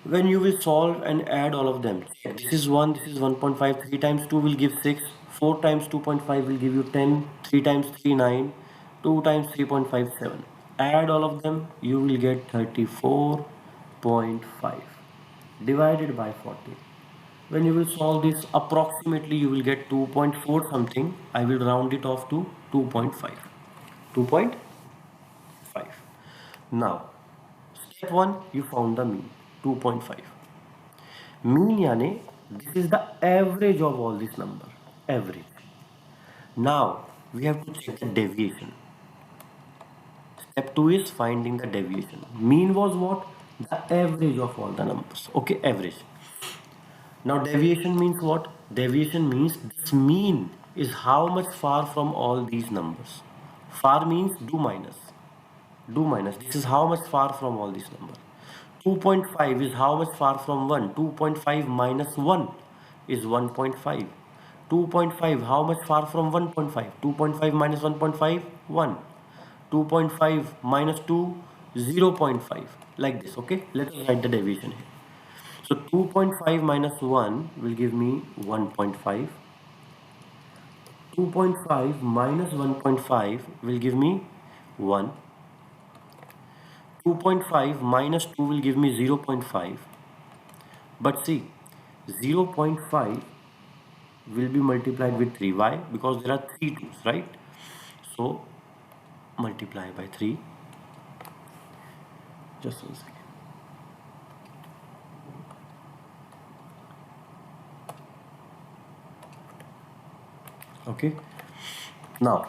When you will solve and add all of them, this is 1, this is 1.5, 3 times 2 will give 6, 4 times 2.5 will give you 10, 3 times 3 9, 2 times 3.5 7. Add all of them, you will get 34.5 divided by 40. When you will solve this, approximately you will get 2.4 something. I will round it off to 2.5. 2.5. Now, step 1, you found the mean, 2.5. Mean यानी this is the average of all these number. Average. Now, we have to check the deviation. Step 2 is finding the deviation. Mean was what? The average of all the numbers. Okay, average. Now, deviation means what? Deviation means this mean is how much far from all these numbers. Far means do minus. Do minus. This is how much far from all these numbers. 2.5 is how much far from 1. 2.5 minus 1 is 1.5. 2.5 how much far from 1.5? 2.5 minus 1.5 1. 2.5 minus 2 0.5. Like this. Okay, let us write the deviation here. So 2.5 minus 1 will give me 1.5. 2.5 minus 1.5 will give me 1. 2.5 minus 2 will give me 0.5. But see, 0.5 will be multiplied with 3. Why? Because there are 3 2's, right? So multiply by 3. Just one second. Okay. Now,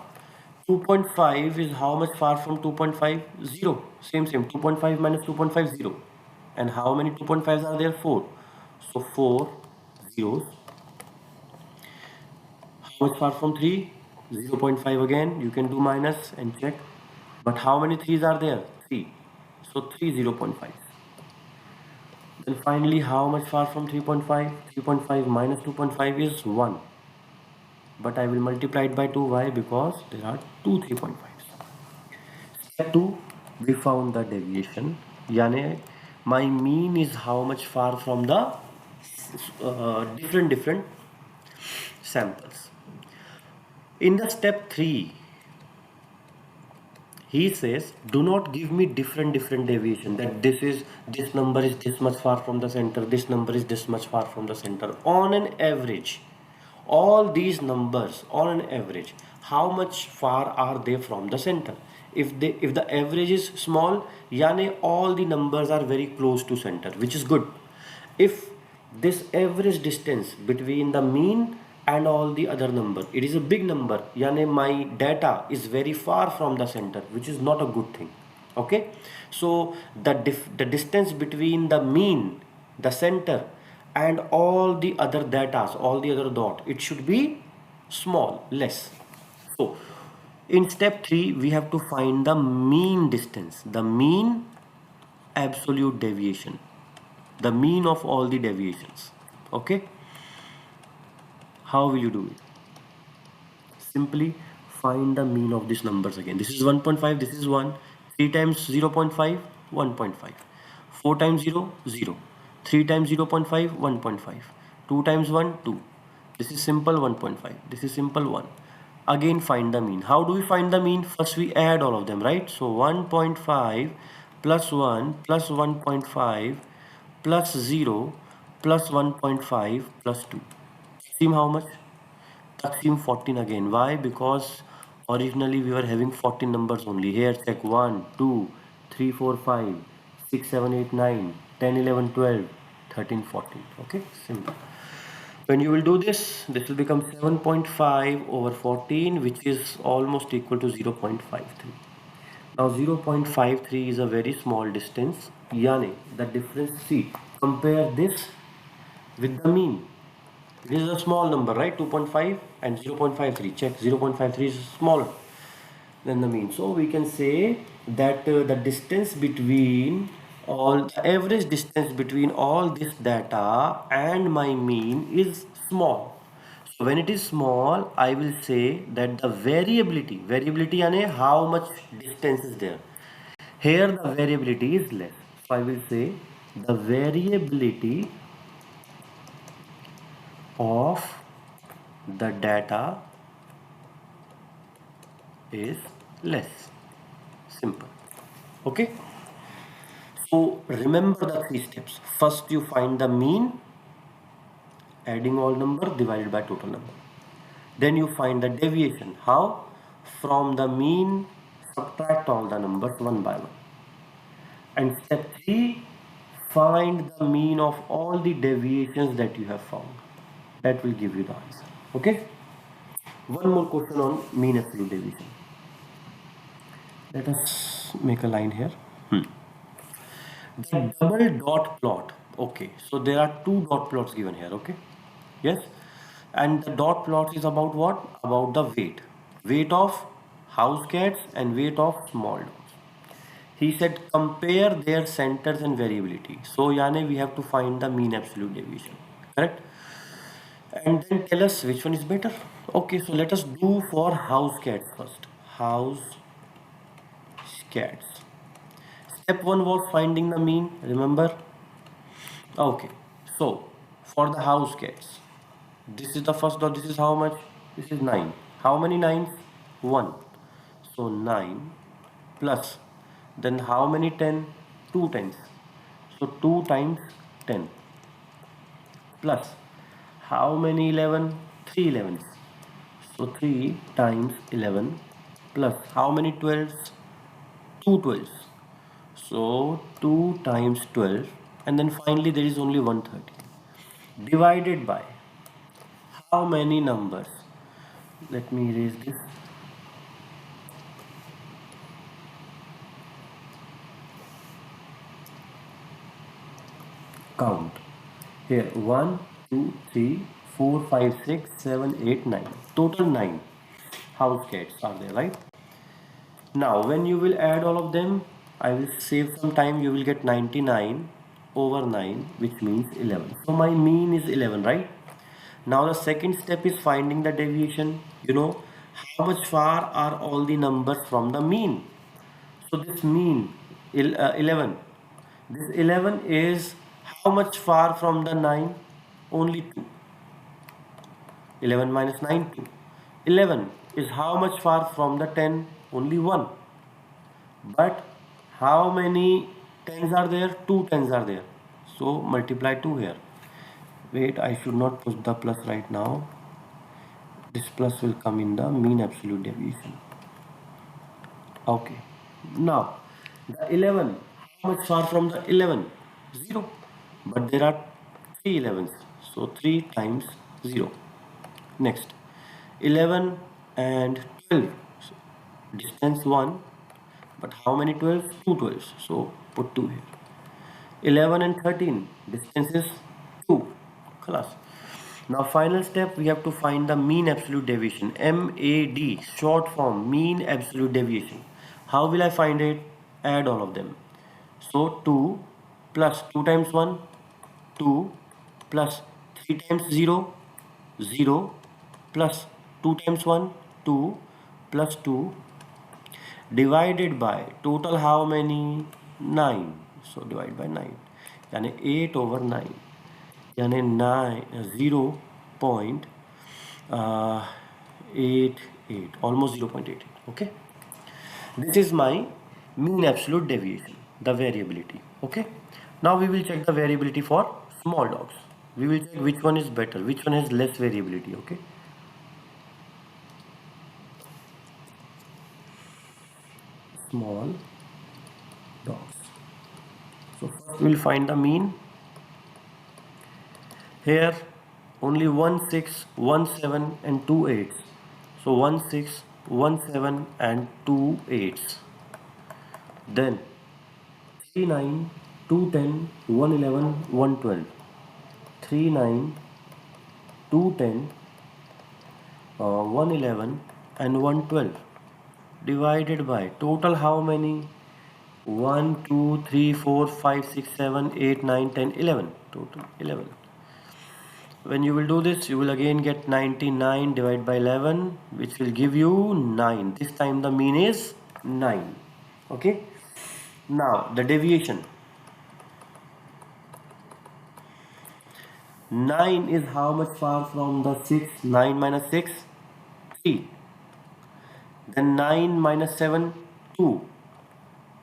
2.5 is how much far from 2.5? 0. Same. 2.5 minus 2.5, 0. And how many 2.5s are there? 4. So 4 zeros. How much far from 3? 0.5 again. You can do minus and check. But how many 3's are there? 3. So 3 0.5. Then finally, how much far from 3.5? 3.5 minus 2.5 is 1. But I will multiply it by 2. Why? Because there are two 3.5s. Step 2, we found the deviation. Yani, my mean is how much far from the different samples. In the step 3, he says, do not give me different deviation, that this number is this much far from the center, this number is this much far from the center. On an average, all these numbers on an average, how much far are they from the center? If the average is small, yani all the numbers are very close to center, which is good. If this average distance between the mean and all the other number, it is a big number, yani my data is very far from the center, which is not a good thing. Okay, so the distance between the mean, the center, and all the other datas, all the other dot, it should be small, less. So in step 3, we have to find the mean distance, the mean absolute deviation, the mean of all the deviations. Okay, how will you do it? Simply find the mean of these numbers again. This is 1.5, this is 1. 3 times 0.5, 1.5. 4 times 0, 0. 3 times 0.5, 1.5. 2 times 1, 2. This is simple 1.5. This is simple 1. Again find the mean. How do we find the mean? First we add all of them, right? So 1.5 plus 1 plus 1.5 plus 0 plus 1.5 plus 2. See how much? Taksim 14 again. Why? Because originally we were having 14 numbers only. Here check 1, 2, 3, 4, 5, 6, 7, 8, 9, 10, 11, 12, 13, 14. Okay, simple. When you will do this, this will become 7.5 over 14, which is almost equal to 0.53. Now 0.53 is a very small distance. Yani, the difference, see, compare this with the mean. This is a small number, right? 2.5 and 0.53. Check, 0.53 is smaller than the mean. So we can say that the distance between the average distance between all this data and my mean is small. So when it is small, I will say that the variability यानी how much distance is there. Here the variability is less. So I will say the variability of the data is less. Simple. Okay. So remember the three steps. First you find the mean, adding all number divided by total number. Then you find the deviation. How? From the mean, subtract all the numbers one by one. And step 3, find the mean of all the deviations that you have found. That will give you the answer. Okay? One more question on mean absolute deviation. Let us make a line here. The double dot plot. Okay, so there are two dot plots given here. Okay, yes, and the dot plot is about what? About the weight of house cats and weight of small dogs. He said compare their centers and variability. So Yane, we have to find the mean absolute deviation, correct? And then tell us which one is better. Okay, so let us do for house cats first. House cats. Step 1 was finding the mean, remember? Okay, so for the house cats, this is the first dot, this is how much? This is 9. How many nines? 1. So 9 plus, then how many 10? 2 tens. So 2 times 10 plus, how many 11? 3 elevens. So 3 times 11 plus, how many 12s? 2 12s. So 2 times 12, and then finally there is only 130 divided by how many numbers? Let me erase this. Count. Here 1, 2, 3, 4, 5, 6, 7, 8, 9. Total 9 house cats are there, right? Now when you will add all of them, I will save some time. You will get 99 over 9, which means 11. So my mean is 11, right? Now the second step is finding the deviation. You know, how much far are all the numbers from the mean? So this mean 11. This 11 is how much far from the 9? Only 2. 11 minus 9, 2. 11 is how much far from the 10? Only 1. But how many tens are there? 2 tens are there. So multiply 2 here. Wait, I should not put the plus right now. This plus will come in the mean absolute deviation. Okay. Now, the 11, how much far from the 11? 0. But there are 3 11s. So 3 times 0. Next, 11 and 12. So, distance 1. But how many 12s? 2 12s. So put 2 here. 11 and 13. Distance is 2. Class. Now final step, we have to find the mean absolute deviation. MAD, short form, mean absolute deviation. How will I find it? Add all of them. So 2 plus 2 times 1, 2 plus 3 times 0, 0 plus 2 times 1, 2 plus 2 divided by total how many? 9. So divide by 9. Yani 8 over 9. Yani 0.88, almost 0.88. Okay, this is my mean absolute deviation, the variability. Okay, now we will check the variability for small dogs. We will check which one is better, which one has less variability. Okay, small dogs. So first we will find the mean. Here only 1 6 1 7 and 2 eights. So 1 6 1 7 and 2 eights. Then 3 9 2 10 1 11 1 12. 3 9 2 10 111 and 112 divided by total how many? 1 2 3 4 5 6 7 8 9 10 11, total 11. When you will do this, you will again get 99 divided by 11, which will give you 9. This time the mean is 9. Okay. Now the deviation. 9 is how much far from the 6? 9 minus 6? 3. Then 9 minus 7? 2.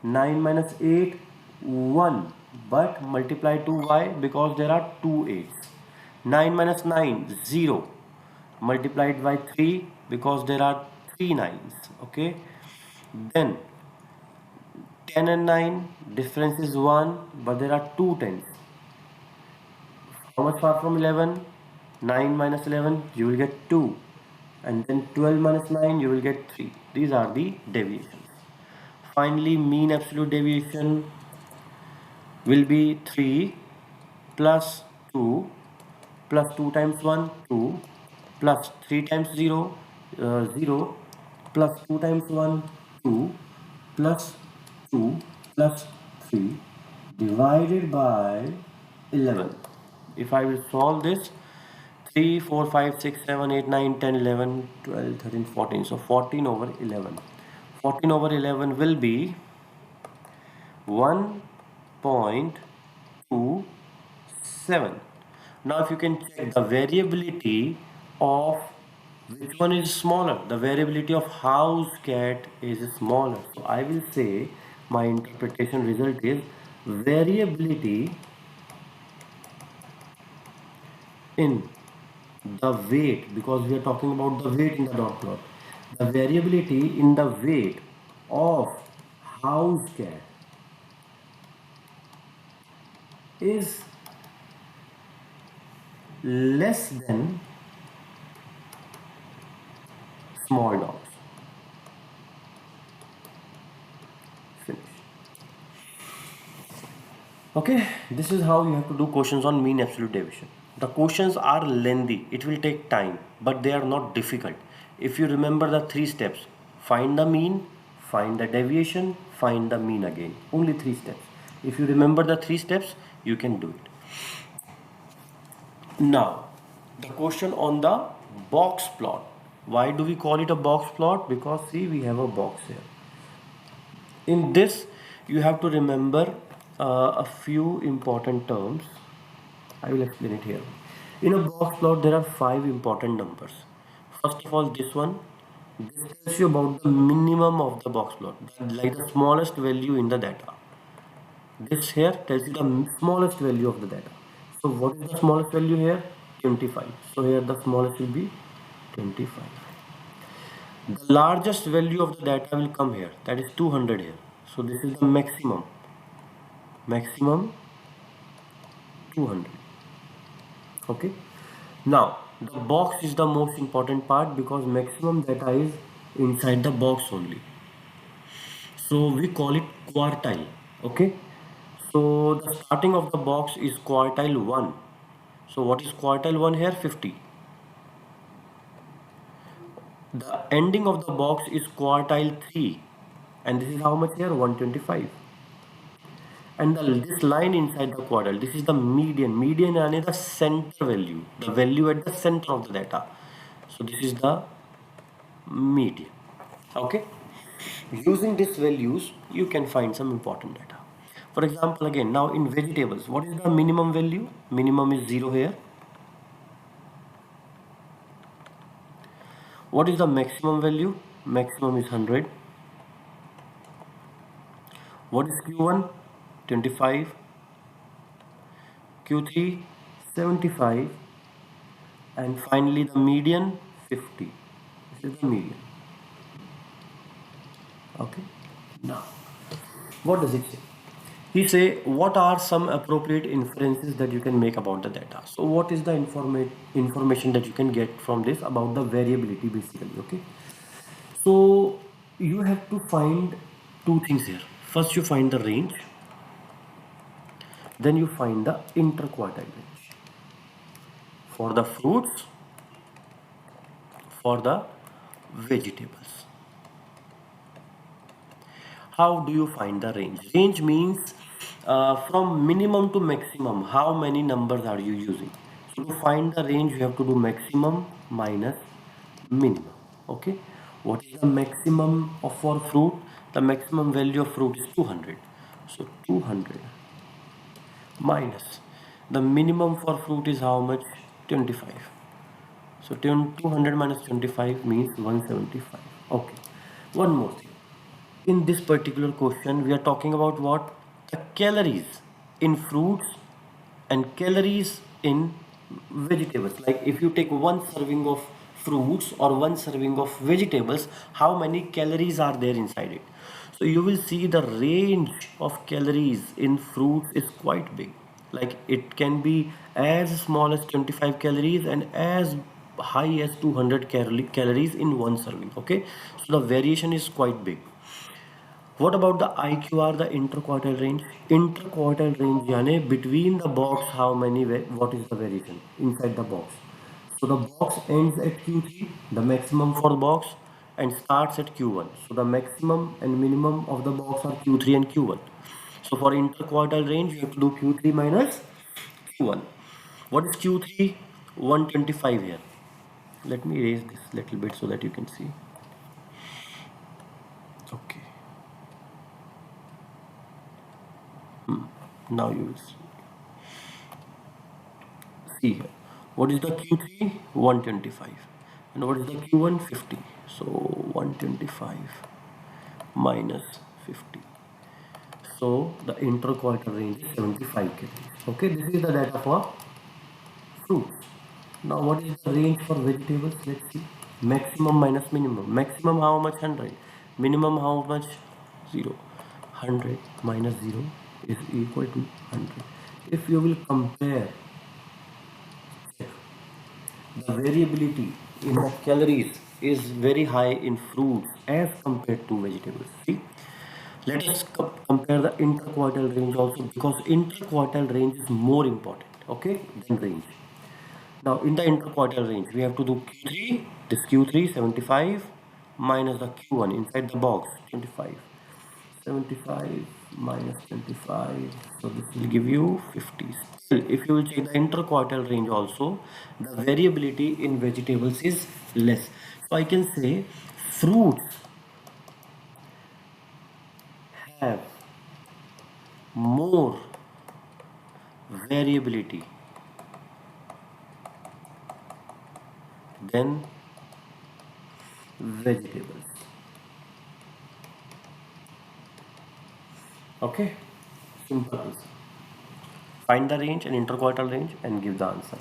9 minus 8? 1. But multiply 2, why? Because there are 2 8s. 9 minus 9? 0. Multiplied by 3 because there are 3 nines. Okay. Then 10 and 9, difference is 1, but there are 2 tens. How much far from 11? 9 minus 11, you will get 2. And then 12 minus 9, you will get 3. These are the deviations. Finally, mean absolute deviation will be 3 plus 2 plus 2 times 1, 2 plus 3 times 0, 0 plus 2 times 1, 2 plus 2 plus 3 divided by 11. If I will solve this, 3 4 5 6 7 8 9 10 11 12 13 14, so 14 over 11. 14 over 11 will be 1.27. Now if you can check the variability of which one is smaller, the variability of house cat is smaller. So I will say my interpretation result is variability in the weight, because we are talking about the weight in the dot plot. The variability in the weight of house cat is less than small dogs. Finish. Okay, this is how you have to do questions on mean absolute deviation. The questions are lengthy, it will take time, but they are not difficult. If you remember the 3 steps, find the mean, find the deviation, find the mean again. Only 3 steps. If you remember the 3 steps, you can do it. Now, the question on the box plot. Why do we call it a box plot? Because see, we have a box here. In this, you have to remember a few important terms. I will explain it here. In a box plot, there are 5 important numbers. First of all, this one. This tells you about the minimum of the box plot, like the smallest value in the data. This here tells you the smallest value of the data. So what is the smallest value here? 25. So here the smallest will be 25. The largest value of the data will come here. That is 200 here. So this is the maximum. Maximum 200. Okay. Now the box is the most important part because maximum data is inside the box only. So we call it quartile. Okay. So the starting of the box is quartile 1. So what is quartile 1 here? 50. The ending of the box is quartile 3. And this is how much here? 125. And this line inside the quartile, this is the median. Median is the center value. The value at the center of the data. So this is the median. Okay. Using these values, you can find some important data. For example, again, now in vegetables, what is the minimum value? Minimum is 0 here. What is the maximum value? Maximum is 100. What is Q1? 25. Q3? 75. And finally the median 50. This is the median. Okay. Now, what does it say? He say, what are some appropriate inferences that you can make about the data? So what is the information that you can get from this about the variability basically, okay? So you have to find two things here. First you find the range, then you find the interquartile range. For the fruits, for the vegetables. How do you find the range? Range means from minimum to maximum, how many numbers are you using? So to find the range, you have to do maximum minus minimum. Okay. What is the maximum of for fruit? The maximum value of fruit is 200. So 200 minus the minimum for fruit is how much? 25. So 200 minus 25 means 175. Okay. One more thing. In this particular question, we are talking about what? The calories in fruits and calories in vegetables. Like if you take one serving of fruits or one serving of vegetables, how many calories are there inside it? So you will see the range of calories in fruits is quite big. Like it can be as small as 25 calories and as high as 200 calories in one serving. Okay, so the variation is quite big. What about the IQR, the interquartile range? Interquartile range यानी between the box how many what is the variation inside the box? So the box ends at Q3, the maximum for the box, and starts at Q1. So the maximum and minimum of the box are Q3 and Q1. So for interquartile range, you have to do Q3 minus Q1. What is Q3? 125 here. Let me erase this little bit so that you can see. Okay. Now you will see here. What is the Q3? 125. And what is the Q1? 50. So 125 minus 50. So the interquartile range is 75 calories. Okay, this is the data for fruits. Now what is the range for vegetables? Let's see. Maximum minus minimum. Maximum how much? 100. Minimum how much? 0. 100 minus 0 is equal to 100. If you will compare the variability in the calories is very high in fruits as compared to vegetables. See, let us compare the interquartile range also because interquartile range is more important, okay, than range. Now, in the interquartile range, we have to do Q3, this Q3 75 minus the Q1 inside the box 25. 75 minus 25, so this will give you 50. Still, if you will check the interquartile range also, the variability in vegetables is less. So I can say fruits have more variability than vegetables. Okay, simple answer. Find the range and interquartile range and give the answer.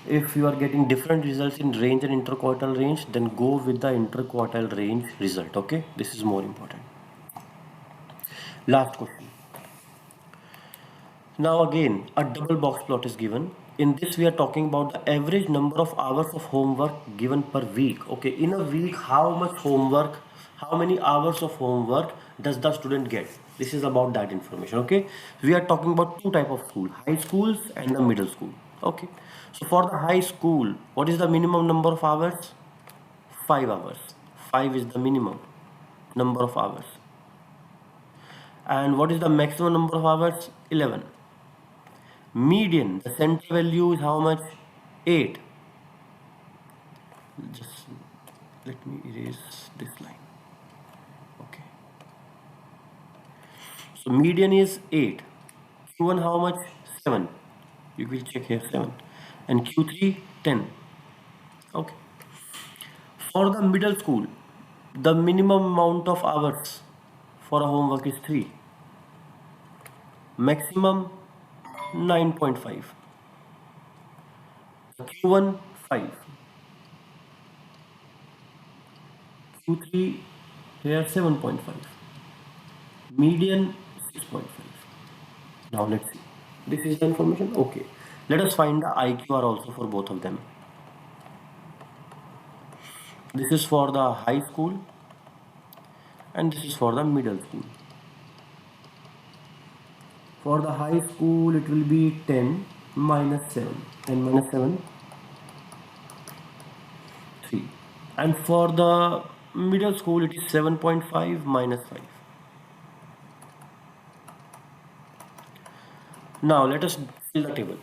If you are getting different results in range and interquartile range, then go with the interquartile range result. Okay, this is more important. Last question. Now again, a double box plot is given. In this, we are talking about the average number of hours of homework given per week. Okay, in a week, how much homework, how many hours of homework does the student get? This is about that information. Okay, we are talking about two type of school: high schools and the middle school. Okay, so for the high school, what is the minimum number of hours? 5 hours. 5 is the minimum number of hours. And what is the maximum number of hours? 11. Median, the center value is how much? 8. Just let me erase this line. Okay. So median is 8. Q1 how much? 7. You will check here 7. And Q3 10. Okay. For the middle school, the minimum amount of hours for a homework is 3. Maximum 9.5. Q1 5. Q3 here 7.5. Median 6.5. Now let's see. This is the information. Okay. Let us find the IQR also for both of them. This is for the high school and this is for the middle school. For the high school, it will be 10 minus 7. 10 minus 7, 3. And for the middle school, it is 7.5 minus 5. Now let us fill the table.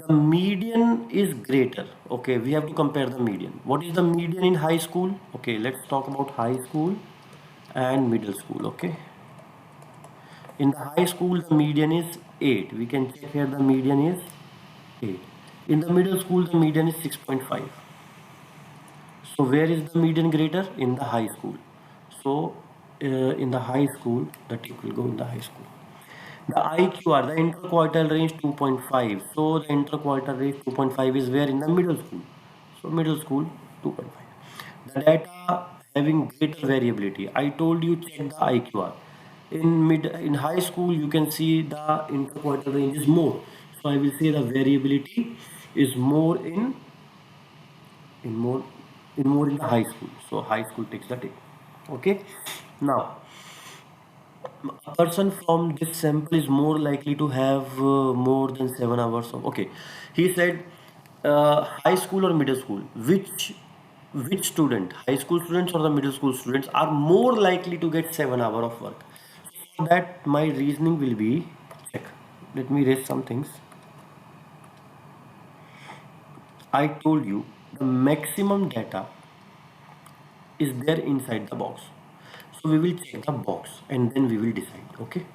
The median is greater. Okay, we have to compare the median. What is the median in high school? Okay, let's talk about high school and middle school. Okay, in the high school, the median is 8. We can check here the median is 8. In the middle school, the median is 6.5. So where is the median greater? In the high school. So in the high school, the tick will go in the high school. The IQR, the interquartile range 2.5. So the interquartile range 2.5 is where in the middle school. So middle school 2.5. The data having greater variability. I told you check the IQR. In high school you can see the interquartile range is more. So I will say the variability is more in more in the high school. So high school takes the tick. Okay. Now a person from this sample is more likely to have more than 7 hours of. Okay, he said high school or middle school. Which student, high school students or the middle school students, are more likely to get 7 hours of work? So that my reasoning will be check. Let me raise some things. I told you the maximum data is there inside the box. So we will check the box and then we will decide. Okay.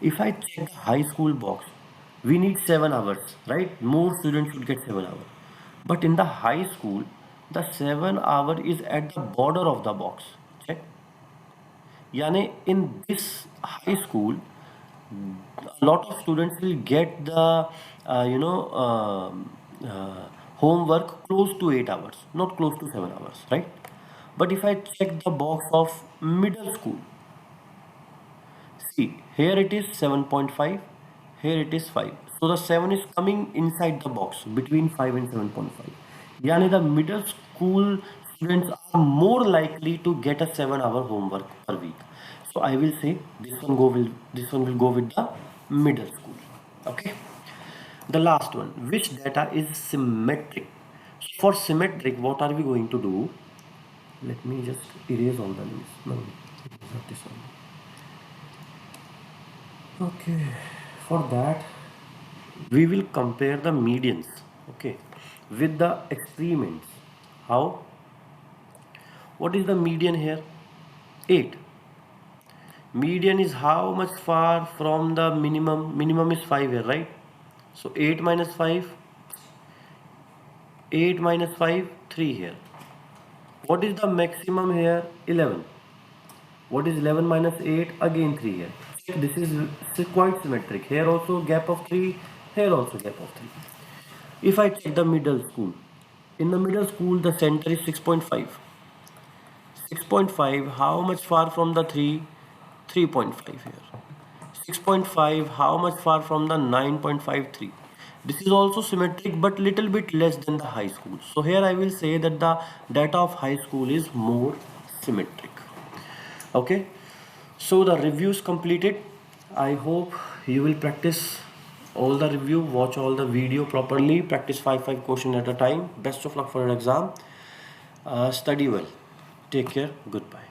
If I check the high school box, we need 7 hours, right? More students should get 7 hours. But in the high school, the 7 hour is at the border of the box. Check. Yani in this high school, a lot of students will get the homework close to 8 hours, not close to 7 hours, right? But if I check the box of middle school, see, here it is 7.5, here it is 5. So the 7 is coming inside the box between 5 and 7.5. Yani the middle school students are more likely to get a 7 hour homework per week. So I will say this one will go with the middle school. Okay. The last one, which data is symmetric? For symmetric, what are we going to do? Let me just erase all the names. No, not this one. Okay, for that we will compare the medians, okay, with the experiments. How? What is the median here? 8. Median is how much far from the minimum? Minimum is 5 here, right? So 8 minus 5, 8 minus 5, 3 here. What is the maximum here? 11. What is 11 minus 8? Again 3 here. This is quite symmetric. Here also gap of 3, here also gap of 3. If I check the middle school, in the middle school the center is 6.5. 6.5, how much far from the 3? 3.5 here. 6.5, how much far from the 9.53? This is also symmetric but little bit less than the high school. So here I will say that the data of high school is more symmetric. Okay, so the review is completed. I hope you will practice all the review, watch all the video properly, practice 5 questions at a time. Best of luck for your exam. Study well. Take care. Goodbye.